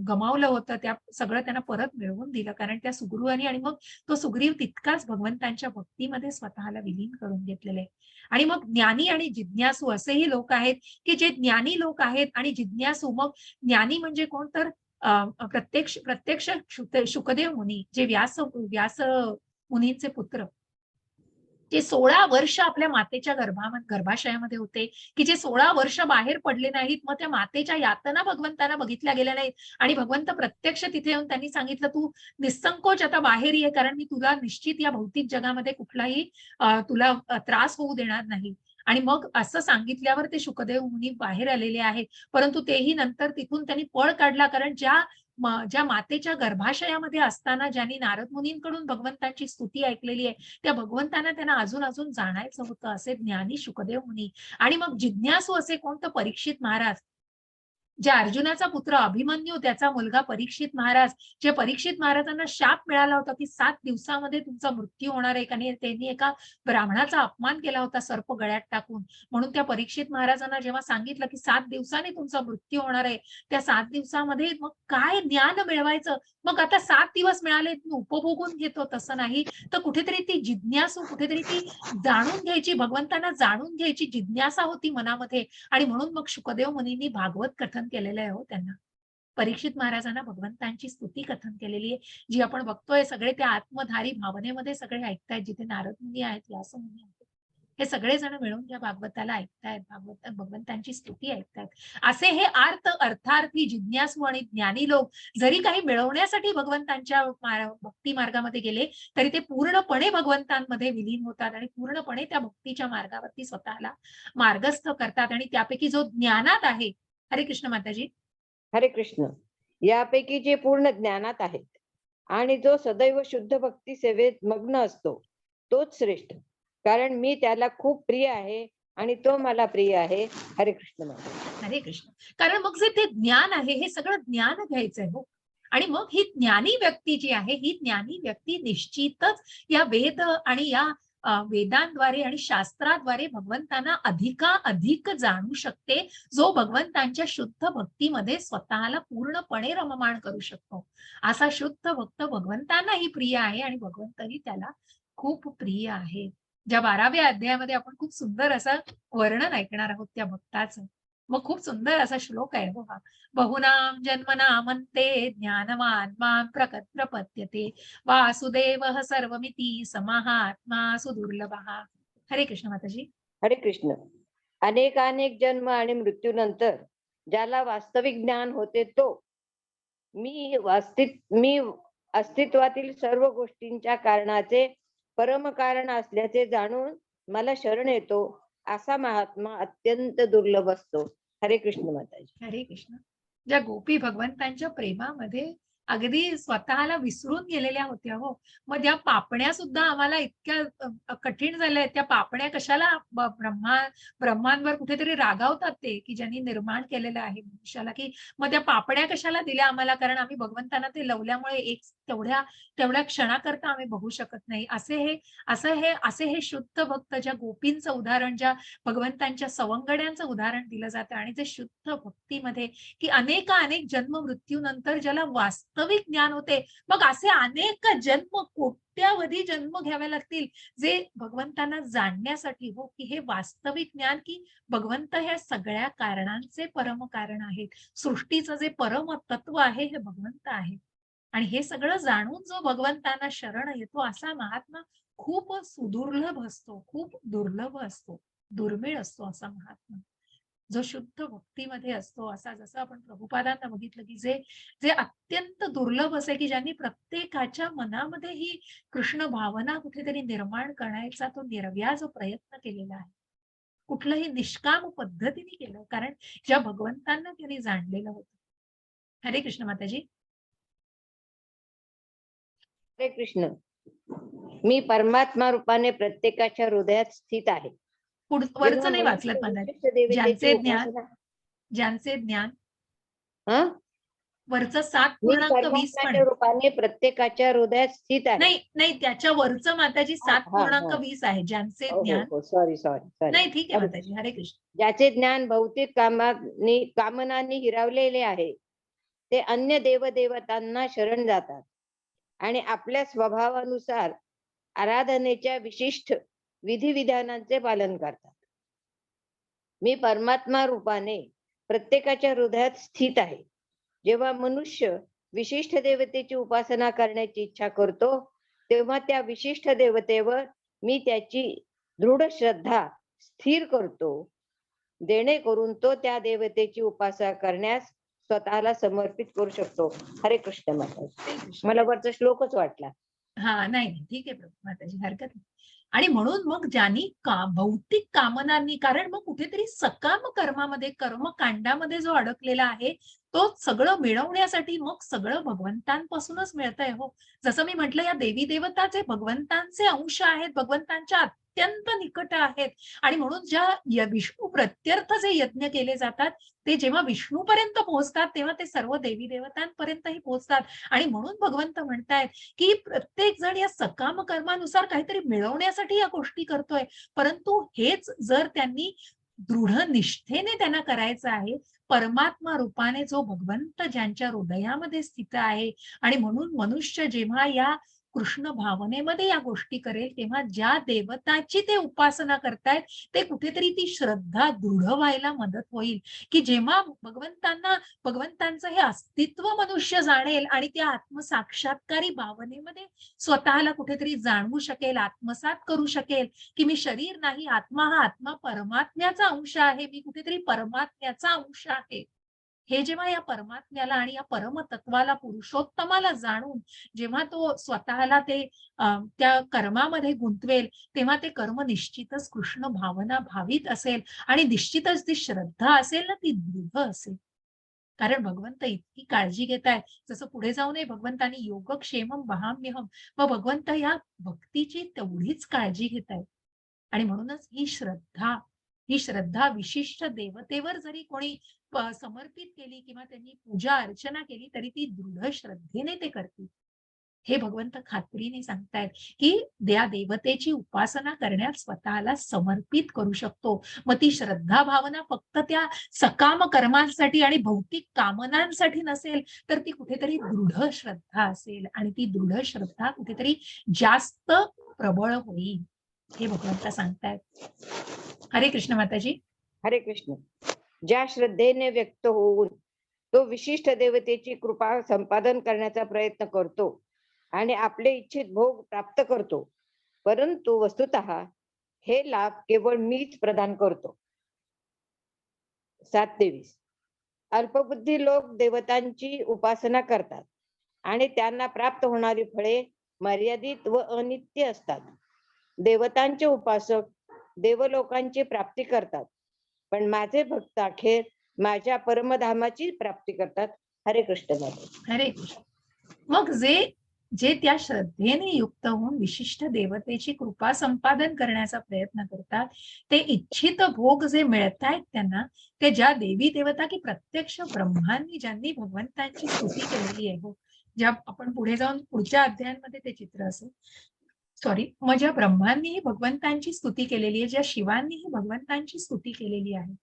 गमावलं होतं, त्या सगळं त्यांना परत मिळवून दिलं. कारण त्या सुग्रीवाने आणि मग तो सुग्रीव तितकाच भगवंतांच्या भक्तीमध्ये स्वतःला विलीन करून घेतलेलं आहे. आणि मग ज्ञानी आणि जिज्ञासू असेही लोक आहेत, की जे ज्ञानी लोक आहेत आणि जिज्ञासू. मग ज्ञानी म्हणजे कोण? तर प्रत्यक्ष प्रत्यक्ष शुकदेव मुनी, जे व्यास मुनींचे पुत्र, जे 16 वर्ष आपल्या मातेच्या गर्भाशयामध्ये होते, की जे 16 वर्ष बाहेर पडले नाहीत. मग त्या मातेच्या यातना भगवंतांना बघितल्या गेल्या नाहीत आणि भगवंत प्रत्यक्ष तिथे येऊन त्यांनी सांगितलं, "तू निःसंकोच आता बाहेर ये, कारण मी तुला निश्चित या भौतिक जगामध्ये कुठलाही तुला त्रास होऊ देणार नाही." आणि मग असं सांगितल्यावर ते शुकदेव मुनी बाहेर आलेले आहेत. परंतु तेही नंतर तिथून त्यांनी पळ काढला, कारण ज्या मातेच्या गर्भाशयामध्ये असताना ज्यांनी नारद मुनींकडून भगवंतांची स्तुती ऐकलेली आहे, त्या भगवंतांना त्यांना अजून जाणायचं होतं. असे ज्ञानी शुकदेव मुनी. आणि मग जिज्ञासू असे कोण? तर परीक्षित महाराज. ज्या अर्जुनाचा पुत्र अभिमन्यू, त्याचा मुलगा परीक्षित महाराज, जे परीक्षित महाराजांना शाप मिळाला होता की 7 दिवसामध्ये तुमचा मृत्यू होणार आहे, आणि त्यांनी एका ब्राह्मणाचा अपमान केला होता सर्प गळ्यात टाकून. म्हणून त्या परीक्षित महाराजांना जेव्हा सांगितलं की 7 दिवसांनी तुमचा मृत्यू होणार आहे, त्या 7 दिवसामध्ये मग काय ज्ञान मिळवायचं? मग आता 7 दिवस मिळाले, तुम्ही उपभोगून घेतो तसं नाही, तर कुठेतरी ती जिज्ञासू, कुठेतरी ती जाणून घ्यायची, भगवंतांना जाणून घ्यायची जिज्ञासा होती मनामध्ये. आणि म्हणून मग शुकदेव मुनींनी भागवत कथन केलेलं आहे हो त्यांना. परीक्षित महाराजांना भगवंतांची स्तुती कथन केलेली आहे, जी आपण बघतोय सगळे त्या आत्मधारी भावनेमध्ये सगळे ऐकतायत. जिथे नारद मुनी आहेत, व्यास मुनी आहेत, हे सगळेजण मिळून त्या भागवताला ऐकतायत, भगवंतांची स्तुती ऐकतायत. असे हे अर्थार्थी, जिज्ञासू आणि ज्ञानी लोक जरी काही मिळवण्यासाठी भगवंतांच्या भक्ती मार्गामध्ये गेले, तरी ते पूर्णपणे भगवंतांमध्ये विलीन होतात आणि पूर्णपणे त्या भक्तीच्या मार्गावरती स्वतःला मार्गस्थ करतात. आणि त्यापैकी जो ज्ञानात आहे, हरे कृष्ण माताजी. हरे कृष्ण. यापैकी जे पूर्ण ज्ञानात आहेत आणि जो सदैव शुद्ध भक्ती सेवेत मग्न असतो, तोच श्रेष्ठ. कारण मी त्याला खूप प्रिय आहे आणि तो मला प्रिय आहे. हरे कृष्ण माता. हरे कृष्ण. कारण मग जे ते ज्ञान आहे, हे सगळं ज्ञान घ्यायचंय हो. आणि मग ही ज्ञानी व्यक्ती जी आहे, ही ज्ञानी व्यक्ती निश्चितच या वेद आणि या वेदांद्वारे आणि शास्त्राद्वारे भगवंतांना अधिक जाणू शकते, जो भगवंतांच्या शुद्ध भक्तीमध्ये स्वतःला पूर्णपणे रममाण करू शकतो. असा शुद्ध भक्त भगवंतांनाही प्रिय आहे आणि भगवंतही त्याला खूप प्रिय आहे. ज्या 12व्या अध्यायामध्ये आपण खूप सुंदर असं वर्णन ऐकणार आहोत त्या भक्ताचं. मग खूप सुंदर असा श्लोक आहे हो हा. बहुनाम जन्मनामन्ते ज्ञानवान मां प्रपद्यते, वासुदेवः सर्वमिति समाहात्मा सुदुर्लभः. हरे कृष्ण माताजी. हरे कृष्ण. अनेकानेक जन्म आणि मृत्यूनंतर ज्याला वास्तविक ज्ञान होते, तो मी अस्तित्वातील सर्व गोष्टींच्या कारणाचे परमकारण असल्याचे जाणून मला शरण येतो, असा महात्मा अत्यंत दुर्लभ असतो. हरे कृष्ण माताजी. हरे कृष्ण. ज्या गोपी भगवंतांच्या प्रेमामध्ये अगदी स्वतःला विसरून गेलेल्या होत्या हो. मग त्या पापण्या सुद्धा आम्हाला इतक्या कठीण झाल्या, त्या पापण्या कशाला ब्रह्मांवर कुठेतरी रागावतात ते, की ज्यांनी निर्माण केलेलं आहे मनुष्याला, की मग त्या पापण्या कशाला दिल्या आम्हाला, कारण आम्ही भगवंतांना ते लवल्यामुळे एक तेवढ्या क्षणाकरता आम्ही बघू शकत नाही. असे हे शुद्ध भक्त, ज्या गोपींचं उदाहरण, ज्या भगवंतांच्या सवंगड्यांचं उदाहरण दिलं जातं, आणि जे शुद्ध भक्तीमध्ये की अनेक जन्म मृत्यूनंतर ज्याला वास्तविक ज्ञान होते, मग असे अनेक जन्म, कोट्यावधी जन्म घ्यावे लागतील जे भगवंतांना जाणण्यासाठी हो, की हे वास्तविक ज्ञान, की भगवंत ह्या सगळ्या कारणांचे परम कारण आहेत. सृष्टीचं जे परम तत्व आहे हे भगवंत आहे. आणि हे सगळं जाणून जो भगवंतांना शरण येतो, असा महात्मा खूप सुदुर्लभ असतो, खूप दुर्लभ असतो, दुर्मिळ असतो असा महात्मा, जो शुद्ध भक्तीमध्ये असतो. असा जसं आपण प्रभुपादांना बघितलं, की जे जे अत्यंत दुर्लभ असे, की ज्यांनी प्रत्येकाच्या मनामध्ये ही कृष्ण भावना कुठेतरी निर्माण करण्याचा तो निर्व्याज प्रयत्न केलेला आहे. कुठलंही निष्काम पद्धतीने केलं, कारण ज्या भगवंतांना त्यांनी जाणलेलं होतं. हरे कृष्ण माताजी. हरे कृष्ण. मी परमात्मा रूपाने प्रत्येकाच्या हृदयात स्थित आहे. जेव्हा वरचं नाही वाचलं मनुष्य माताजी. विशिष्ट देवतेची ज्यांचे ज्ञान हा वरचं 7.20 मी पण परमात्म्याच्या आहे. रूपाने प्रत्येकाच्या हृदयात स्थित आहे. नाही, त्याच्या वरचं माताजी हा, हा, 7.20 आहे. ज्यांचे हो ज्ञान. हो, सॉरी. नाही, ठीक आहे माताजी. हरे कृष्ण. ज्याचे ज्ञान भौतिक कामनांनी हिरावलेले आहे, ते अन्य देवदेवतांना शरण जातात आणि आपल्या स्वभावानुसार आराधनेच्या विशिष्ट विधिविधानांचे पालन करतात. मी परमात्मा रूपाने प्रत्येकाच्या हृदयात स्थित आहे. जेव्हा मनुष्य विशिष्ट देवतेची उपासना करण्याची इच्छा करतो, तेव्हा त्या विशिष्ट देवतेवर मी त्याची दृढ श्रद्धा स्थिर करतो, जेणेकरून तो त्या देवतेची उपासना करण्यास स्वतःला समर्पित करू शकतो. हरे कृष्ण माताजी. मला वरचा श्लोकच वाटला. नाही, ठीक आहे प्रभू माताजी, हरकत नाही. आणि म्हणून मग ज्यांनी भौतिक कामनांनी, कारण मग कुठेतरी सकाम कर्मामध्ये, कर्मकांडामध्ये जो अडकलेला आहे, तो सगळं मिळवण्यासाठी मग सगळं भगवंतांपासूनच मिळतंय हो. जसं मी म्हटलं, या देवी देवता जे भगवंतांचे अंश आहेत, भगवंतांच्या अत्यंत निकट आहेत. आणि म्हणून विष्णू प्रत्यर्थ जे यज्ञ केले जातात ते जेव्हा विष्णूपर्यंत पोहोचतात तेव्हा ते सर्व देवी देवतांपर्यंतही पोहोचतात. आणि म्हणून भगवंत म्हणतायत की प्रत्येक जण या सकाम कर्मानुसार काहीतरी मिळवण्यासाठी या गोष्टी करतोय, परंतु हेच जर त्यांनी दृढ निष्ठेने त्यांना करायचं आहे, परमात्मा रूपाने जो भगवंत ज्यांच्या हृदयामध्ये स्थित आहे, आणि म्हणून मनुष्य जेव्हा या कृष्ण भावनेमध्ये या गोष्टी करेल तेव्हा ज्या देवताची ते उपासना करतायत ते कुठेतरी ती श्रद्धा दृढ व्हायला मदत होईल. की जेव्हा भगवंतांचं हे अस्तित्व मनुष्य जाणेल आणि त्या आत्मसाक्षात्कारी भावनेमध्ये स्वतःला कुठेतरी जाणवू शकेल, आत्मसात करू शकेल की मी शरीर नाही, आत्मा हा आत्मा परमात्म्याचा अंश आहे, मी कुठेतरी परमात्म्याचा अंश आहे. हे जेव्हा या परमात्म्याला आणि या परमतत्वाला, पुरुषोत्तमाला जाणून जेव्हा तो स्वतःला ते त्या कर्मामध्ये गुंतवेल, तेव्हा ते कर्म निश्चितच कृष्ण भावना भावित असेल आणि निश्चितच ती श्रद्धा असेल ना, ती दृढ असेल. कारण भगवंत इतकी काळजी घेतायत, जसं पुढे जाऊनही भगवंतांनी योगक्षेमम वहाम्यहम, मग भगवंत या भक्तीची तेवढीच काळजी घेतायत. आणि म्हणूनच ही श्रद्धा विशिष्ट देवतेवर जरी कोणी समर्पित केली किंवा त्यांनी पूजा अर्चना केली तरी ती दृढ श्रद्धेने ते करतील. हे भगवंत खात्रीने सांगतायत की त्या देवतेची उपासना करण्यात स्वतःला समर्पित करू शकतो. मग ती श्रद्धा भावना फक्त त्या सकाम कर्मांसाठी आणि भौतिक कामनांसाठी नसेल, तर ती कुठेतरी दृढ श्रद्धा असेल आणि ती दृढ श्रद्धा कुठेतरी जास्त प्रबळ होईल, हे भगवंत सांगतायत. हरे कृष्ण माताजी. हरे कृष्ण. ज्या श्रद्धेने व्यक्त होऊन तो विशिष्ट देवतेची कृपा संपादन करण्याचा प्रयत्न करतो आणि आपले इच्छित भोग प्राप्त करतो, परंतु वस्तुतः हे लाभ केवळ मीच प्रदान करतो. 7:23. अल्पबुद्धी लोक देवतांची उपासना करतात आणि त्यांना प्राप्त होणारी फळे मर्यादित व अनित्य असतात. देवतांचे उपासक देवलोकांची प्राप्ती करतात, पण माझे भक्त अखेर माझ्या परमधामाची प्राप्ती करतात. हरे कृष्ण माता. हरे कृष्ण. मग जे जे त्या श्रद्धेने युक्त होऊन विशिष्ट देवतेची कृपा संपादन करण्याचा प्रयत्न करतात, ते इच्छित भोग जे मिळतायत त्यांना, ते ज्या देवी देवता की प्रत्यक्ष ब्रह्मांनी ज्यांनी भगवंतांची स्तुती केलेली आहे, ज्या आपण पुढे जाऊन पुढच्या अध्यायांमध्ये ते चित्र असेल, मग ज्या ब्रह्मांनीही भगवंतांची स्तुती केलेली आहे, ज्या शिवांनीही भगवंतांची स्तुती केलेली आहे,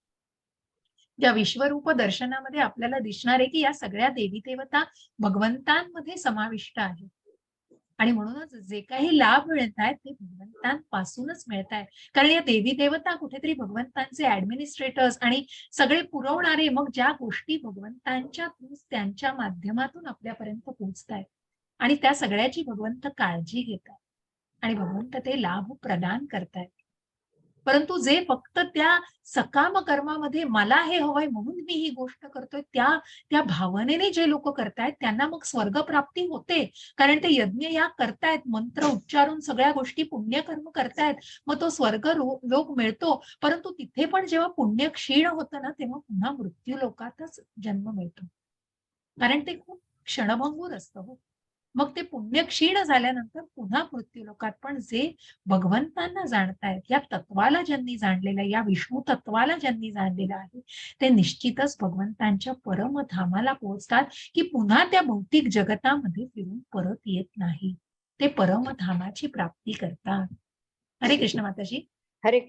ज्या विश्वरूप दर्शनामध्ये आपल्याला दिसणार आहे की या सगळ्या देवी देवता भगवंतांमध्ये समाविष्ट आहेत. आणि म्हणूनच जे काही लाभ मिळत आहेत ते भगवंतांपासूनच मिळत आहे. कारण या देवी देवता कुठेतरी भगवंतांचे ऍडमिनिस्ट्रेटर्स आणि सगळे पुरवणारे, मग ज्या गोष्टी भगवंतांच्या त्यांच्या माध्यमातून आपल्यापर्यंत पोहोचतायत आणि त्या सगळ्याची भगवंत काळजी घेतात आणि भगवंत ते लाभ प्रदान करतायत. परंतु जे फक्त त्या सकाम कर्मामध्ये मला हे हवंय म्हणून मी ही गोष्ट करतोय, त्या भावनेने जे लोक करतायत त्यांना मग स्वर्गप्राप्ती होते. कारण ते यज्ञ या करतायत, मंत्र उच्चारून सगळ्या गोष्टी पुण्यकर्म करतायत, मग तो स्वर्ग लोक मिळतो. परंतु तिथे पण जेव्हा पुण्य क्षीण होतं ना, तेव्हा पुन्हा मृत्यू लोकातच जन्म मिळतो. कारण ते खूप क्षणभंगूर असतं हो. मग ते पुण्य क्षीण झाल्यानंतर पुन्हा मृत्यू लोकात. पण जे भगवंतांना जाणतायत, या तत्वाला ज्यांनी जाणलेलं, या विष्णू तत्वाला ज्यांनी जाणलेलं आहे, ते निश्चितच भगवंतांच्या परमधामाला पोहोचतात की पुन्हा त्या भौतिक जगतामध्ये फिरून परत येत नाही. ते परमधामाची प्राप्ती करतात. हरे कृष्ण माताजी. हरे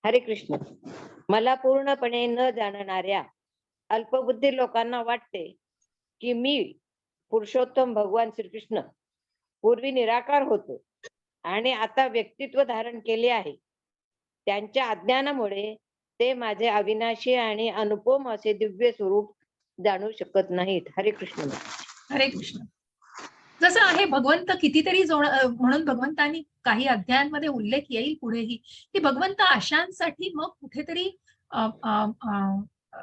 हरे कृष्ण. मला पूर्णपणे न जाणणाऱ्या अल्पबुद्धी लोकांना वाटते की मी पुरुषोत्तम भगवान श्रीकृष्ण पूर्वी निराकार होतो आणि आता व्यक्तित्व धारण केले आहे. त्यांच्या अज्ञानामुळे ते माझे अविनाशी आणि अनुपम असे दिव्य स्वरूप जाणू शकत नाहीत. हरे कृष्ण. हरे कृष्ण. जसं आहे भगवंत कितीतरी म्हणून भगवंतांनी काही अध्यायांमध्ये उल्लेख येईल पुढेही की भगवंत अशांसाठी मग कुठेतरी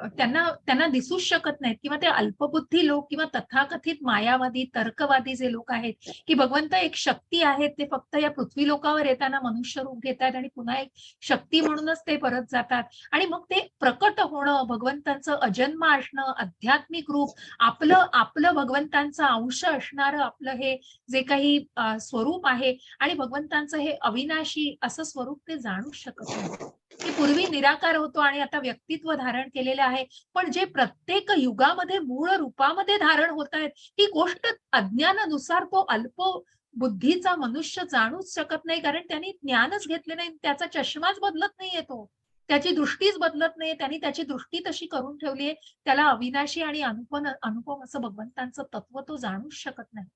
त्यांना त्यांना दिसूच शकत नाहीत किंवा ते अल्पबुद्धी लोक किंवा तथाकथित मायावादी, तर्कवादी जे लोक आहेत, की भगवंत एक शक्ती आहे, ते फक्त या पृथ्वी लोकावर येताना मनुष्य रूप घेतात आणि पुन्हा एक शक्ती म्हणूनच ते परत जातात आणि मग ते प्रकट होणं, भगवंतांचं अजन्म असणं, आध्यात्मिक रूप, आपलं आपलं भगवंतांचा अंश असणारं आपलं हे जे काही स्वरूप आहे आणि भगवंतांचं हे अविनाशी असं स्वरूप ते जाणूच शकत नाही. की पूर्वी निराकार होतो आणि आता व्यक्तित्व धारण केलेलं आहे. पण जे प्रत्येक युगामध्ये मूळ रूपामध्ये धारण होत आहेत, ही गोष्ट अज्ञानानुसार तो अल्प बुद्धीचा मनुष्य जाणूच शकत नाही. कारण त्यांनी ज्ञानच घेतले नाही. त्याचा चष्माच बदलत नाहीये तो. त्याची दृष्टीच बदलत नाहीये. त्यांनी त्याची दृष्टी तशी करून ठेवली आहे. त्याला अविनाशी आणि अनुपम असं भगवंतांचं तत्व तो जाणूच शकत नाही.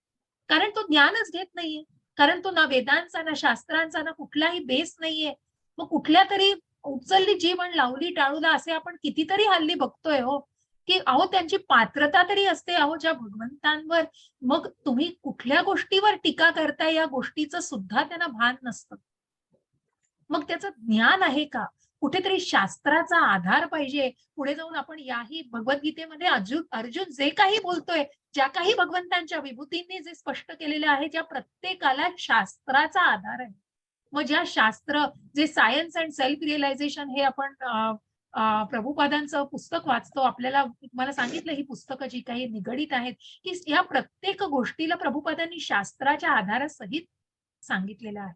कारण तो ज्ञानच घेत नाहीये. कारण तो ना वेदांचा, ना शास्त्रांचा, ना कुठलाही बेस नाहीये. मग कुठल्यातरी उचलली जीभ आणि लावली टाळूला असे आपण कितीतरी हल्ली बघतोय हो, की अहो त्यांची पात्रता तरी असते अहो ज्या भगवंतांवर मग तुम्ही कुठल्या गोष्टीवर टीका करताय या गोष्टीचं सुद्धा त्यांना भान नसतं. मग त्याचं ज्ञान आहे का? कुठेतरी शास्त्राचा आधार पाहिजे. पुढे जाऊन आपण याही भगवद्गीतेमध्ये अर्जुन अर्जुन जे काही बोलतोय, ज्या काही भगवंतांच्या विभूतींनी जे स्पष्ट केलेलं आहे, ज्या प्रत्येकाला शास्त्राचा आधार आहे. मग ज्या शास्त्र जे सायन्स अँड सेल्फ रिअलायझेशन हे आपण प्रभुपादांचं पुस्तक वाचतो. आपल्याला मला सांगितलं ही पुस्तकं जी काही निगडीत आहेत, की या प्रत्येक गोष्टीला प्रभुपादांनी शास्त्राच्या आधारासहित सांगितलेलं आहे.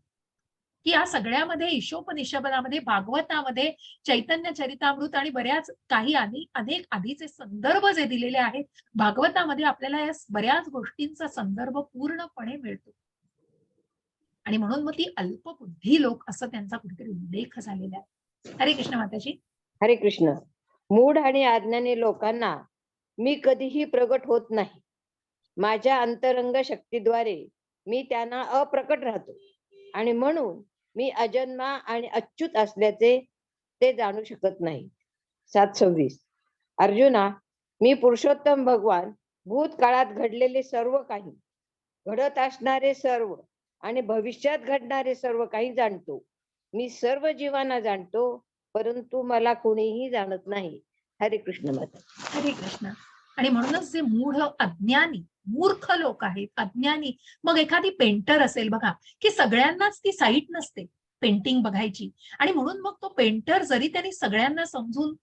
की या सगळ्यामध्ये ईशोपनिषदामध्ये, भागवतामध्ये, चैतन्य चरितामृत आणि बऱ्याच काही अनेक आधीचे संदर्भ जे दिलेले आहेत, भागवतामध्ये आपल्याला या बऱ्याच गोष्टींचा संदर्भ पूर्णपणे मिळतो. आणि म्हणून मग ती अल्पबुद्धी लोक असं त्यांचा कुठेतरी उल्लेख झालेला आहे. हरे कृष्ण माताजी. हरे कृष्ण. मूढ आणि अज्ञानी लोकांना मी कधीही प्रगट होत नाही. माझ्या अंतरंग शक्तीद्वारे मी त्यांना अप्रकट राहतो आणि म्हणून मी अजन्मा आणि अच्युत असल्याचे ते जाणू शकत नाही. 7:26. अर्जुना, मी पुरुषोत्तम भगवान भूतकाळात घडलेले सर्व काही, घडत असणारे सर्व आणि भविष्यात घडणारे सर्व काही जाणतो. मी सर्व जीवांना जाणतो, परंतु मला कोणीही जाणत नाही. हरे कृष्ण माता. हरे कृष्ण. आणि म्हणूनच जे मूढ, अज्ञानी, मूर्ख लोक आहेत, अज्ञानी. मग एखादी पेंटर असेल बघा, की सगळ्यांनाच ती साईट नसते पेंटिंग बघायची आणि म्हणून मग तो पेंटर जरी त्यांनी सगळ्यांना समजून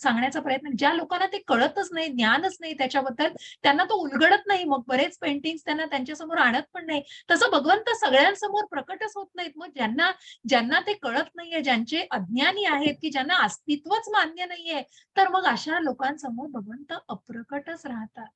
सांगण्याचा प्रयत्न, ज्या लोकांना ते कळतच नाही, ज्ञानच नाही त्याच्याबद्दल, त्यांना तो उलगडत नाही. मग बरेच पेंटिंग्स त्यांना त्यांच्यासमोर आणत पण नाही. तसं भगवंत सगळ्यांसमोर प्रकटच होत नाहीत. मग ज्यांना ज्यांना ते कळत नाहीये, ज्यांचे अज्ञानी आहेत, की ज्यांना अस्तित्वच मान्य नाहीये, तर मग अशा लोकांसमोर भगवंत अप्रकटच राहतात.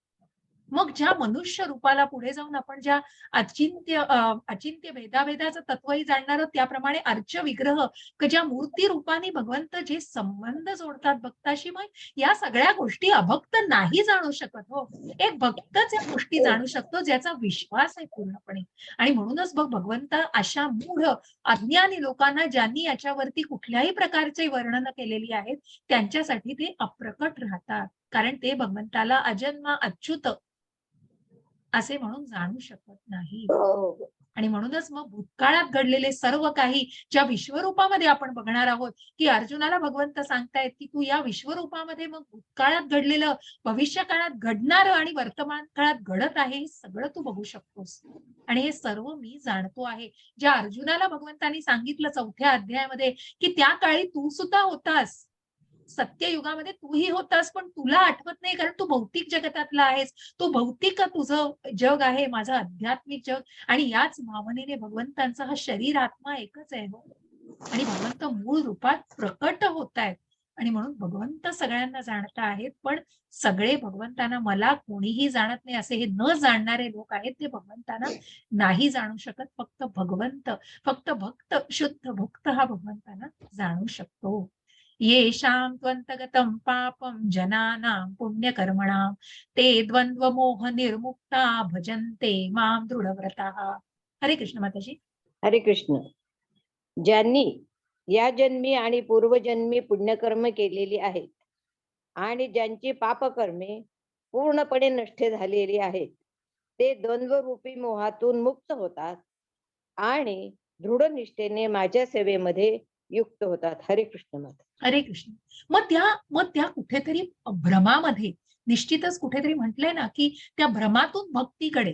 मग ज्या मनुष्य रूपाला पुढे जाऊन आपण ज्या अचिंत्य भेदाभेदाचं तत्वही जाणणार आहोत, त्याप्रमाणे अर्च विग्रह ज्या मूर्ती रूपाने भगवंत जे संबंध जोडतात भक्ताशी, मग या सगळ्या गोष्टी अभक्त नाही जाणू शकत हो. एक भक्तच या गोष्टी जाणू शकतो ज्याचा विश्वास आहे पूर्णपणे. आणि म्हणूनच बघ भगवंत अशा मूढ अज्ञानी लोकांना ज्यांनी याच्यावरती कुठल्याही प्रकारचे वर्णन केलेली आहेत, त्यांच्यासाठी ते अप्रकट राहतात. कारण ते भगवंताला अजन्मा अच्युत असे म्हणून जाणू शकत नाही. हो. आणि म्हणूनच मग भूतकाळात घडलेले सर्व काही ज्या विश्वरूपामध्ये आपण बघणार आहोत, की अर्जुनाला भगवंत सांगतायत, की तू या विश्वरूपामध्ये मग भूतकाळात घडलेलं, भविष्य काळात घडणारं आणि वर्तमान काळात घडत आहे, हे सगळं तू बघू शकतोस. आणि हे सर्व मी जाणतो आहे. ज्या अर्जुनाला भगवंतांनी सांगितलं 4थ्या अध्यायामध्ये, की त्या काळी तू सुद्धा होतास. सत्ययुगामध्ये तूही होतास, पण तुला आठवत नाही कारण तू भौतिक जगतातला आहेस. तो भौतिक तुझं जग आहे, माझं आध्यात्मिक जग आणि याच भावनेने भगवंतांचा हा शरीर आत्मा एकच आहे हो. आणि भगवंत मूळ रूपात प्रकट होत आहेत आणि म्हणून भगवंत सगळ्यांना जाणत आहेत. पण सगळे भगवंतांना मला कोणीही जाणत नाही असे हे न जाणणारे लोक आहेत, ते भगवंतांना नाही जाणू शकत. फक्त भगवंत, फक्त भक्त, शुद्ध भक्त हा भगवंतांना जाणू शकतो. येषां त्वन्तगतं पापं जनानां पुण्यकर्मणां ते द्वंद्वमोह निर्मुक्ता भजन्ते मां दृढव्रताः. हरे कृष्ण माताजी. हरे कृष्ण. ज्यांनी या जन्मी आणि पूर्वजन्मी पुण्यकर्म केलेली आहेत आणि ज्यांची पापकर्मे पूर्णपणे नष्ट झालेली आहेत, ते द्वंद्वरूपी मोहातून मुक्त होतात आणि दृढ निष्ठेने माझ्या सेवेमध्ये युक्त होतात. हरे कृष्ण माता. हरे कृष्ण. मग त्या कुठेतरी भ्रमामध्ये निश्चितच कुठेतरी म्हटलंय ना, की त्या भ्रमातून भक्तीकडे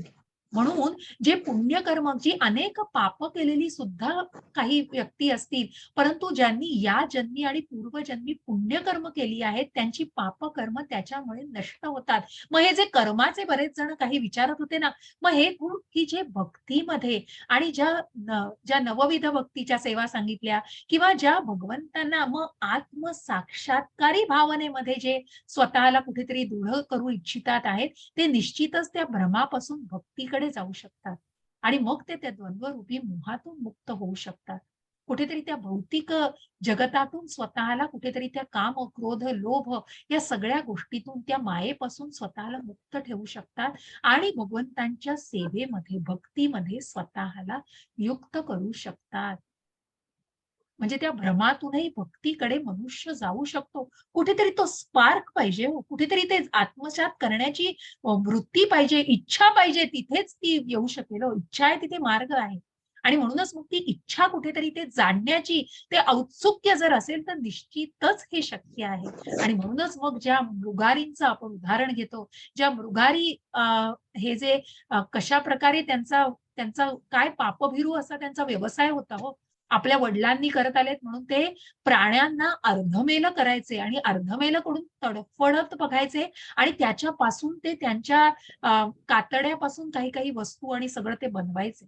म्हणून जे पुण्यकर्म जी अनेक पाप केलेली सुद्धा काही व्यक्ती असतील, परंतु ज्यांनी या जन्मी आणि पूर्वजन्मी पुण्यकर्म केली आहेत, त्यांची पापकर्म त्याच्यामुळे नष्ट होतात. मग हे जे कर्माचे बरेच जण काही विचारत होते ना, मग हे गुण की जे भक्तीमध्ये आणि ज्या नवविध भक्तीच्या सेवा सांगितल्या किंवा ज्या भगवंतांना मग आत्मसाक्षात्कारी भावनेमध्ये जे स्वतःला कुठेतरी दृढ करू इच्छितात आहेत, ते निश्चितच त्या भ्रमापासून भक्तीकडे जाऊ शकतात. आणि मग ते त्या द्वंद्वरूपी मोहातून मुक्त होऊ शकतात. कुठेतरी त्या भौतिक जगतातून स्वतःला कुठेतरी त्या काम, क्रोध, लोभ या सगळ्या गोष्टीतून त्या मायेपासून स्वतःला मुक्त ठेवू शकतात आणि भगवंतांच्या सेवेमध्ये, भक्तीमध्ये स्वतःला युक्त करू शकतात. म्हणजे त्या भ्रमातूनही भक्तीकडे मनुष्य जाऊ शकतो. कुठेतरी तो स्पार्क पाहिजे हो. कुठेतरी ते आत्मसात करण्याची वृत्ती पाहिजे, इच्छा पाहिजे. तिथेच ती येऊ शकेल हो. इच्छा आहे तिथे मार्ग आहे. आणि म्हणूनच मग ती इच्छा कुठेतरी ते जाणण्याची, ते औत्सुक्य जर असेल तर निश्चितच हे शक्य आहे. आणि म्हणूनच मग ज्या मृगारींचं आपण उदाहरण घेतो, ज्या मृगारी हे जे कशाप्रकारे त्यांचा त्यांचा काय पापभीरू असा त्यांचा व्यवसाय होता हो. आपल्या वडिलांनी करत आलेत म्हणून ते प्राण्यांना अर्धमेलं करायचे आणि अर्धमेलं तडफडत बघायचे आणि त्याच्यापासून ते त्यांच्या कातड्यापासून काही काही वस्तू आणि सगळं ते बनवायचे.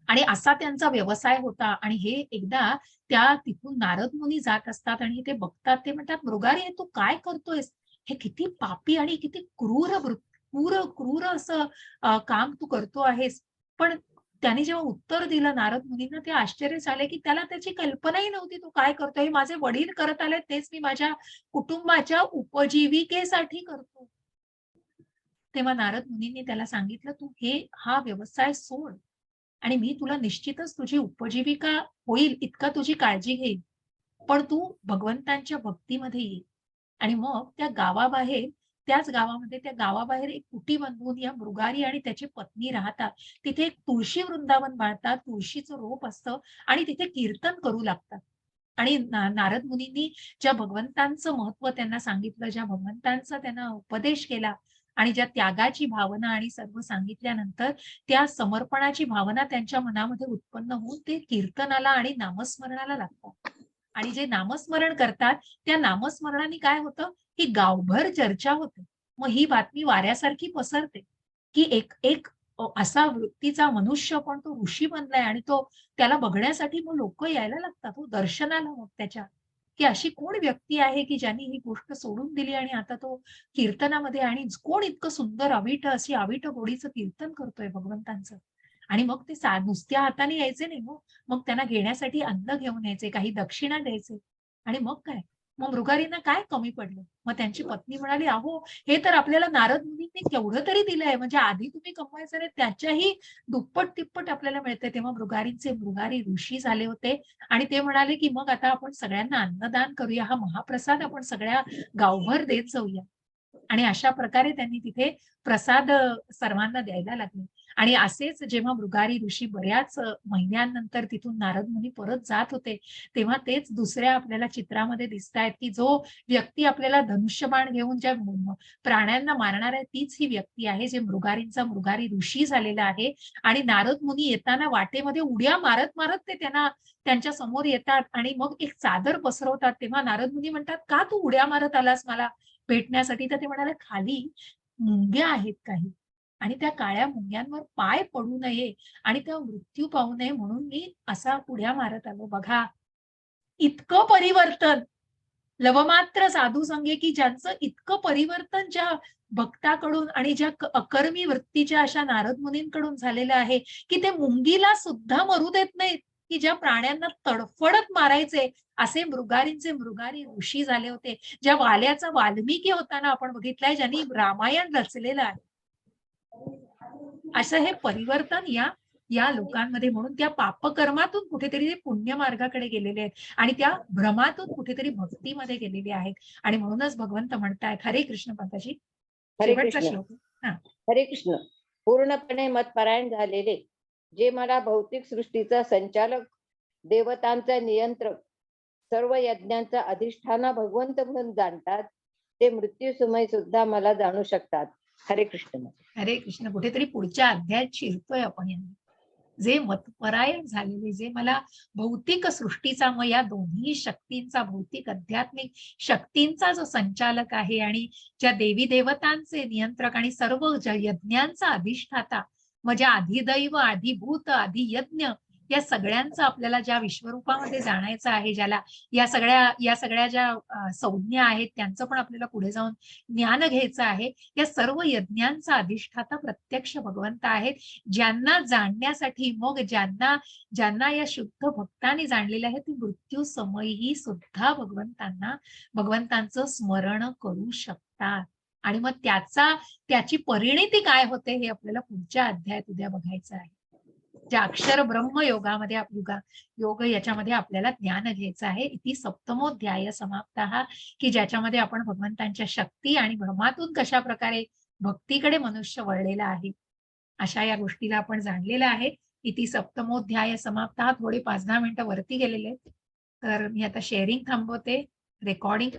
आणि असा त्यांचा व्यवसाय होता आणि हे एकदा त्या तिथून नारद मुनी जात असतात आणि ते बघतात. ते म्हणतात, "मृगारी, तू काय करतोयस? हे किती पापी आणि किती क्रूर असं काम तू करतो आहेस." पण त्याने जेव्हा उत्तर दिलं नारद मुनींना, ते आश्चर्य झाले, की त्याला त्याची कल्पनाही नव्हती तो काय करतोय. हे माझे वडील करत आलेत, तेच मी माझ्या कुटुंबाच्या उपजीविकेसाठी करतो. तेव्हा नारद मुनींनी त्याला सांगितलं, "तू हा व्यवसाय सोड आणि मी तुला निश्चितच तुझी उपजीविका होईल इतका तुझी काळजी घेईन. पण तू भगवंतांच्या भक्तीमध्ये ये." आणि मग त्याच गावामध्ये त्या गावाबाहेर एक कुटी बांधून या मृगारी आणि त्याची पत्नी राहतात. तिथे एक तुळशी वृंदावन बांधतात, तुळशीचं रोप असतं आणि तिथे कीर्तन करू लागतात. आणि नारद मुनींनी ज्या भगवंतांचं महत्त्व त्यांना सांगितलं, ज्या भगवंतांचा त्यांना उपदेश केला आणि ज्या त्यागाची भावना आणि सर्व सांगितल्यानंतर त्या समर्पणाची भावना त्यांच्या मनामध्ये उत्पन्न होऊन ते कीर्तनाला आणि नामस्मरणाला लागतात. आणि जे नामस्मरण करतात, त्या नामस्मरणाने काय होतं, की गावभर चर्चा होते. मग ही बातमी वाऱ्यासारखी पसरते, की एक एक असा वृत्तीचा मनुष्य पण तो ऋषी बनलाय आणि त्याला बघण्यासाठी मग लोकं यायला लागतात हो दर्शनाला मग त्याच्या, की अशी कोण व्यक्ती आहे, की ज्याने ही गोष्ट सोडून दिली आणि आता तो कीर्तनामध्ये आणि कोण इतकं सुंदर अशी अवीट गोडीचं कीर्तन करतोय भगवंतांचं. आणि मग ते नुसत्या हाताने यायचे नाही हो. मग त्यांना घेण्यासाठी अन्न घेऊन यायचे, काही दक्षिणा द्यायचे. आणि मग काय? मग मृगारींना काय कमी पडलं? मग त्यांची पत्नी म्हणाली, "अहो, हे तर आपल्याला नारद मुनींनी केवढं तरी दिलंय. म्हणजे आधी तुम्ही कमवायचं नाही, त्याच्याही दुप्पट-तिप्पट आपल्याला मिळतंय." तेव्हा मृगारी ऋषी झाले होते आणि ते म्हणाले, की "मग आता आपण सगळ्यांना अन्नदान करूया. हा महाप्रसाद आपण सगळ्या गावभर देत जाऊया." आणि अशा प्रकारे त्यांनी तिथे प्रसाद सर्वांना द्यायला लागले. आणि असेच जेव्हा मृगारी ऋषी बऱ्याच महिन्यांनंतर तिथून नारद मुनी परत जात होते, तेव्हा तेच दुसऱ्या आपल्याला चित्रामध्ये दिसतायत, की जो व्यक्ती आपल्याला धनुष्यबाण घेऊन ज्या प्राण्यांना मारणार आहे, तीच ही व्यक्ती आहे, जे मृगारी ऋषी झालेला आहे. आणि नारद मुनी येताना वाटेमध्ये उड्या मारत-मारत ते त्यांच्या समोर येतात आणि मग एक चादर पसरवतात. तेव्हा नारद मुनी म्हणतात, "का तू उड्या मारत आलास मला भेटण्यासाठी?" तर ते म्हणाले, "खाली मुंग्या आहेत काही आणि त्या काळ्या मुंग्यांवर पाय पडू नये आणि त्या मृत्यू पावू नये म्हणून मी असा उड्या मारत आलो." बघा, इतकं परिवर्तन लवमात्र साधू संगे, की ज्यांचं इतकं परिवर्तन ज्या भक्ताकडून आणि ज्या अकर्मी वृत्तीच्या अशा नारद मुनींकडून झालेलं आहे, की ते मुंगीला सुद्धा मरू देत नाहीत, की ज्या प्राण्यांना तडफडत मारायचे, असे मृगारी ऋषी झाले होते. ज्या वाल्याचा वाल्मिकी होता ना आपण बघितलंय, ज्यांनी रामायण रचलेलं आहे. असं हे परिवर्तन या या लोकांमध्ये म्हणून त्या पापकर्मातून कुठेतरी ते पुण्य मार्गाकडे गेलेले आहेत आणि त्या भ्रमातून कुठेतरी भक्तीमध्ये गेलेले आहेत. आणि म्हणूनच भगवंत म्हणतायत, हरे कृष्ण पंताजी, हरे शेवटचा कृष्ण. श्लोक. हां. हरे कृष्ण. पूर्णपणे मतपरायण झालेले जे मला भौतिक सृष्टीचा संचालक देवतांचा नियंत्रक, सर्व यज्ञांचा अधिष्ठाना भगवंत म्हणून जाणतात, ते मृत्यू समय सुद्धा मला जाणू शकतात. हरे कृष्ण. हरे कृष्ण. कुठेतरी पुढच्या अध्यायात शिरतोय आपण यांनी. जे मतपरायण झालेले, जे मला भौतिक सृष्टीचा, मग या दोन्ही शक्तींचा, भौतिक आध्यात्मिक शक्तींचा जो संचालक आहे आणि ज्या देवी देवतांचे नियंत्रक आणि सर्व यज्ञांचा अधिष्ठाता, मग ज्या अधिदैव, अधिभूत, अधियज्ञ या सगळ्यांचं आपल्याला ज्या विश्वरूपामध्ये जाणायचं आहे, ज्याला या सगळ्या ज्या संज्ञा आहेत त्यांचं पण आपल्याला पुढे जाऊन ज्ञान घ्यायचं आहे. या सर्व यज्ञांचा अधिष्ठाता प्रत्यक्ष भगवंत आहेत, ज्यांना जाणण्यासाठी, मग ज्यांना या शुद्ध भक्तांनी जाणलेले आहे, ते मृत्यू समयी सुद्धा भगवंतांचं स्मरण करू शकतात. आणि मग त्याची परिणिती काय होते हे आपल्याला पुढच्या अध्यायात उद्या बघायचं आहे. ज्या अक्षर ब्रह्म योगामध्ये योग याच्यामध्ये आपल्याला ज्ञान घ्यायचं आहे. इति सप्तमोध्याय समाप्तः, की ज्याच्यामध्ये आपण भगवंतांच्या शक्ती आणि भ्रमातून कशा प्रकारे भक्तीकडे मनुष्य वळलेला आहे, अशा या गोष्टीला आपण जाणलेलं आहे. इति सप्तमोध्याय समाप्तः. थोडे 5-10 मिनिटं वरती गेलेले, तर मी आता शेअरिंग थांबवते. रेकॉर्डिंग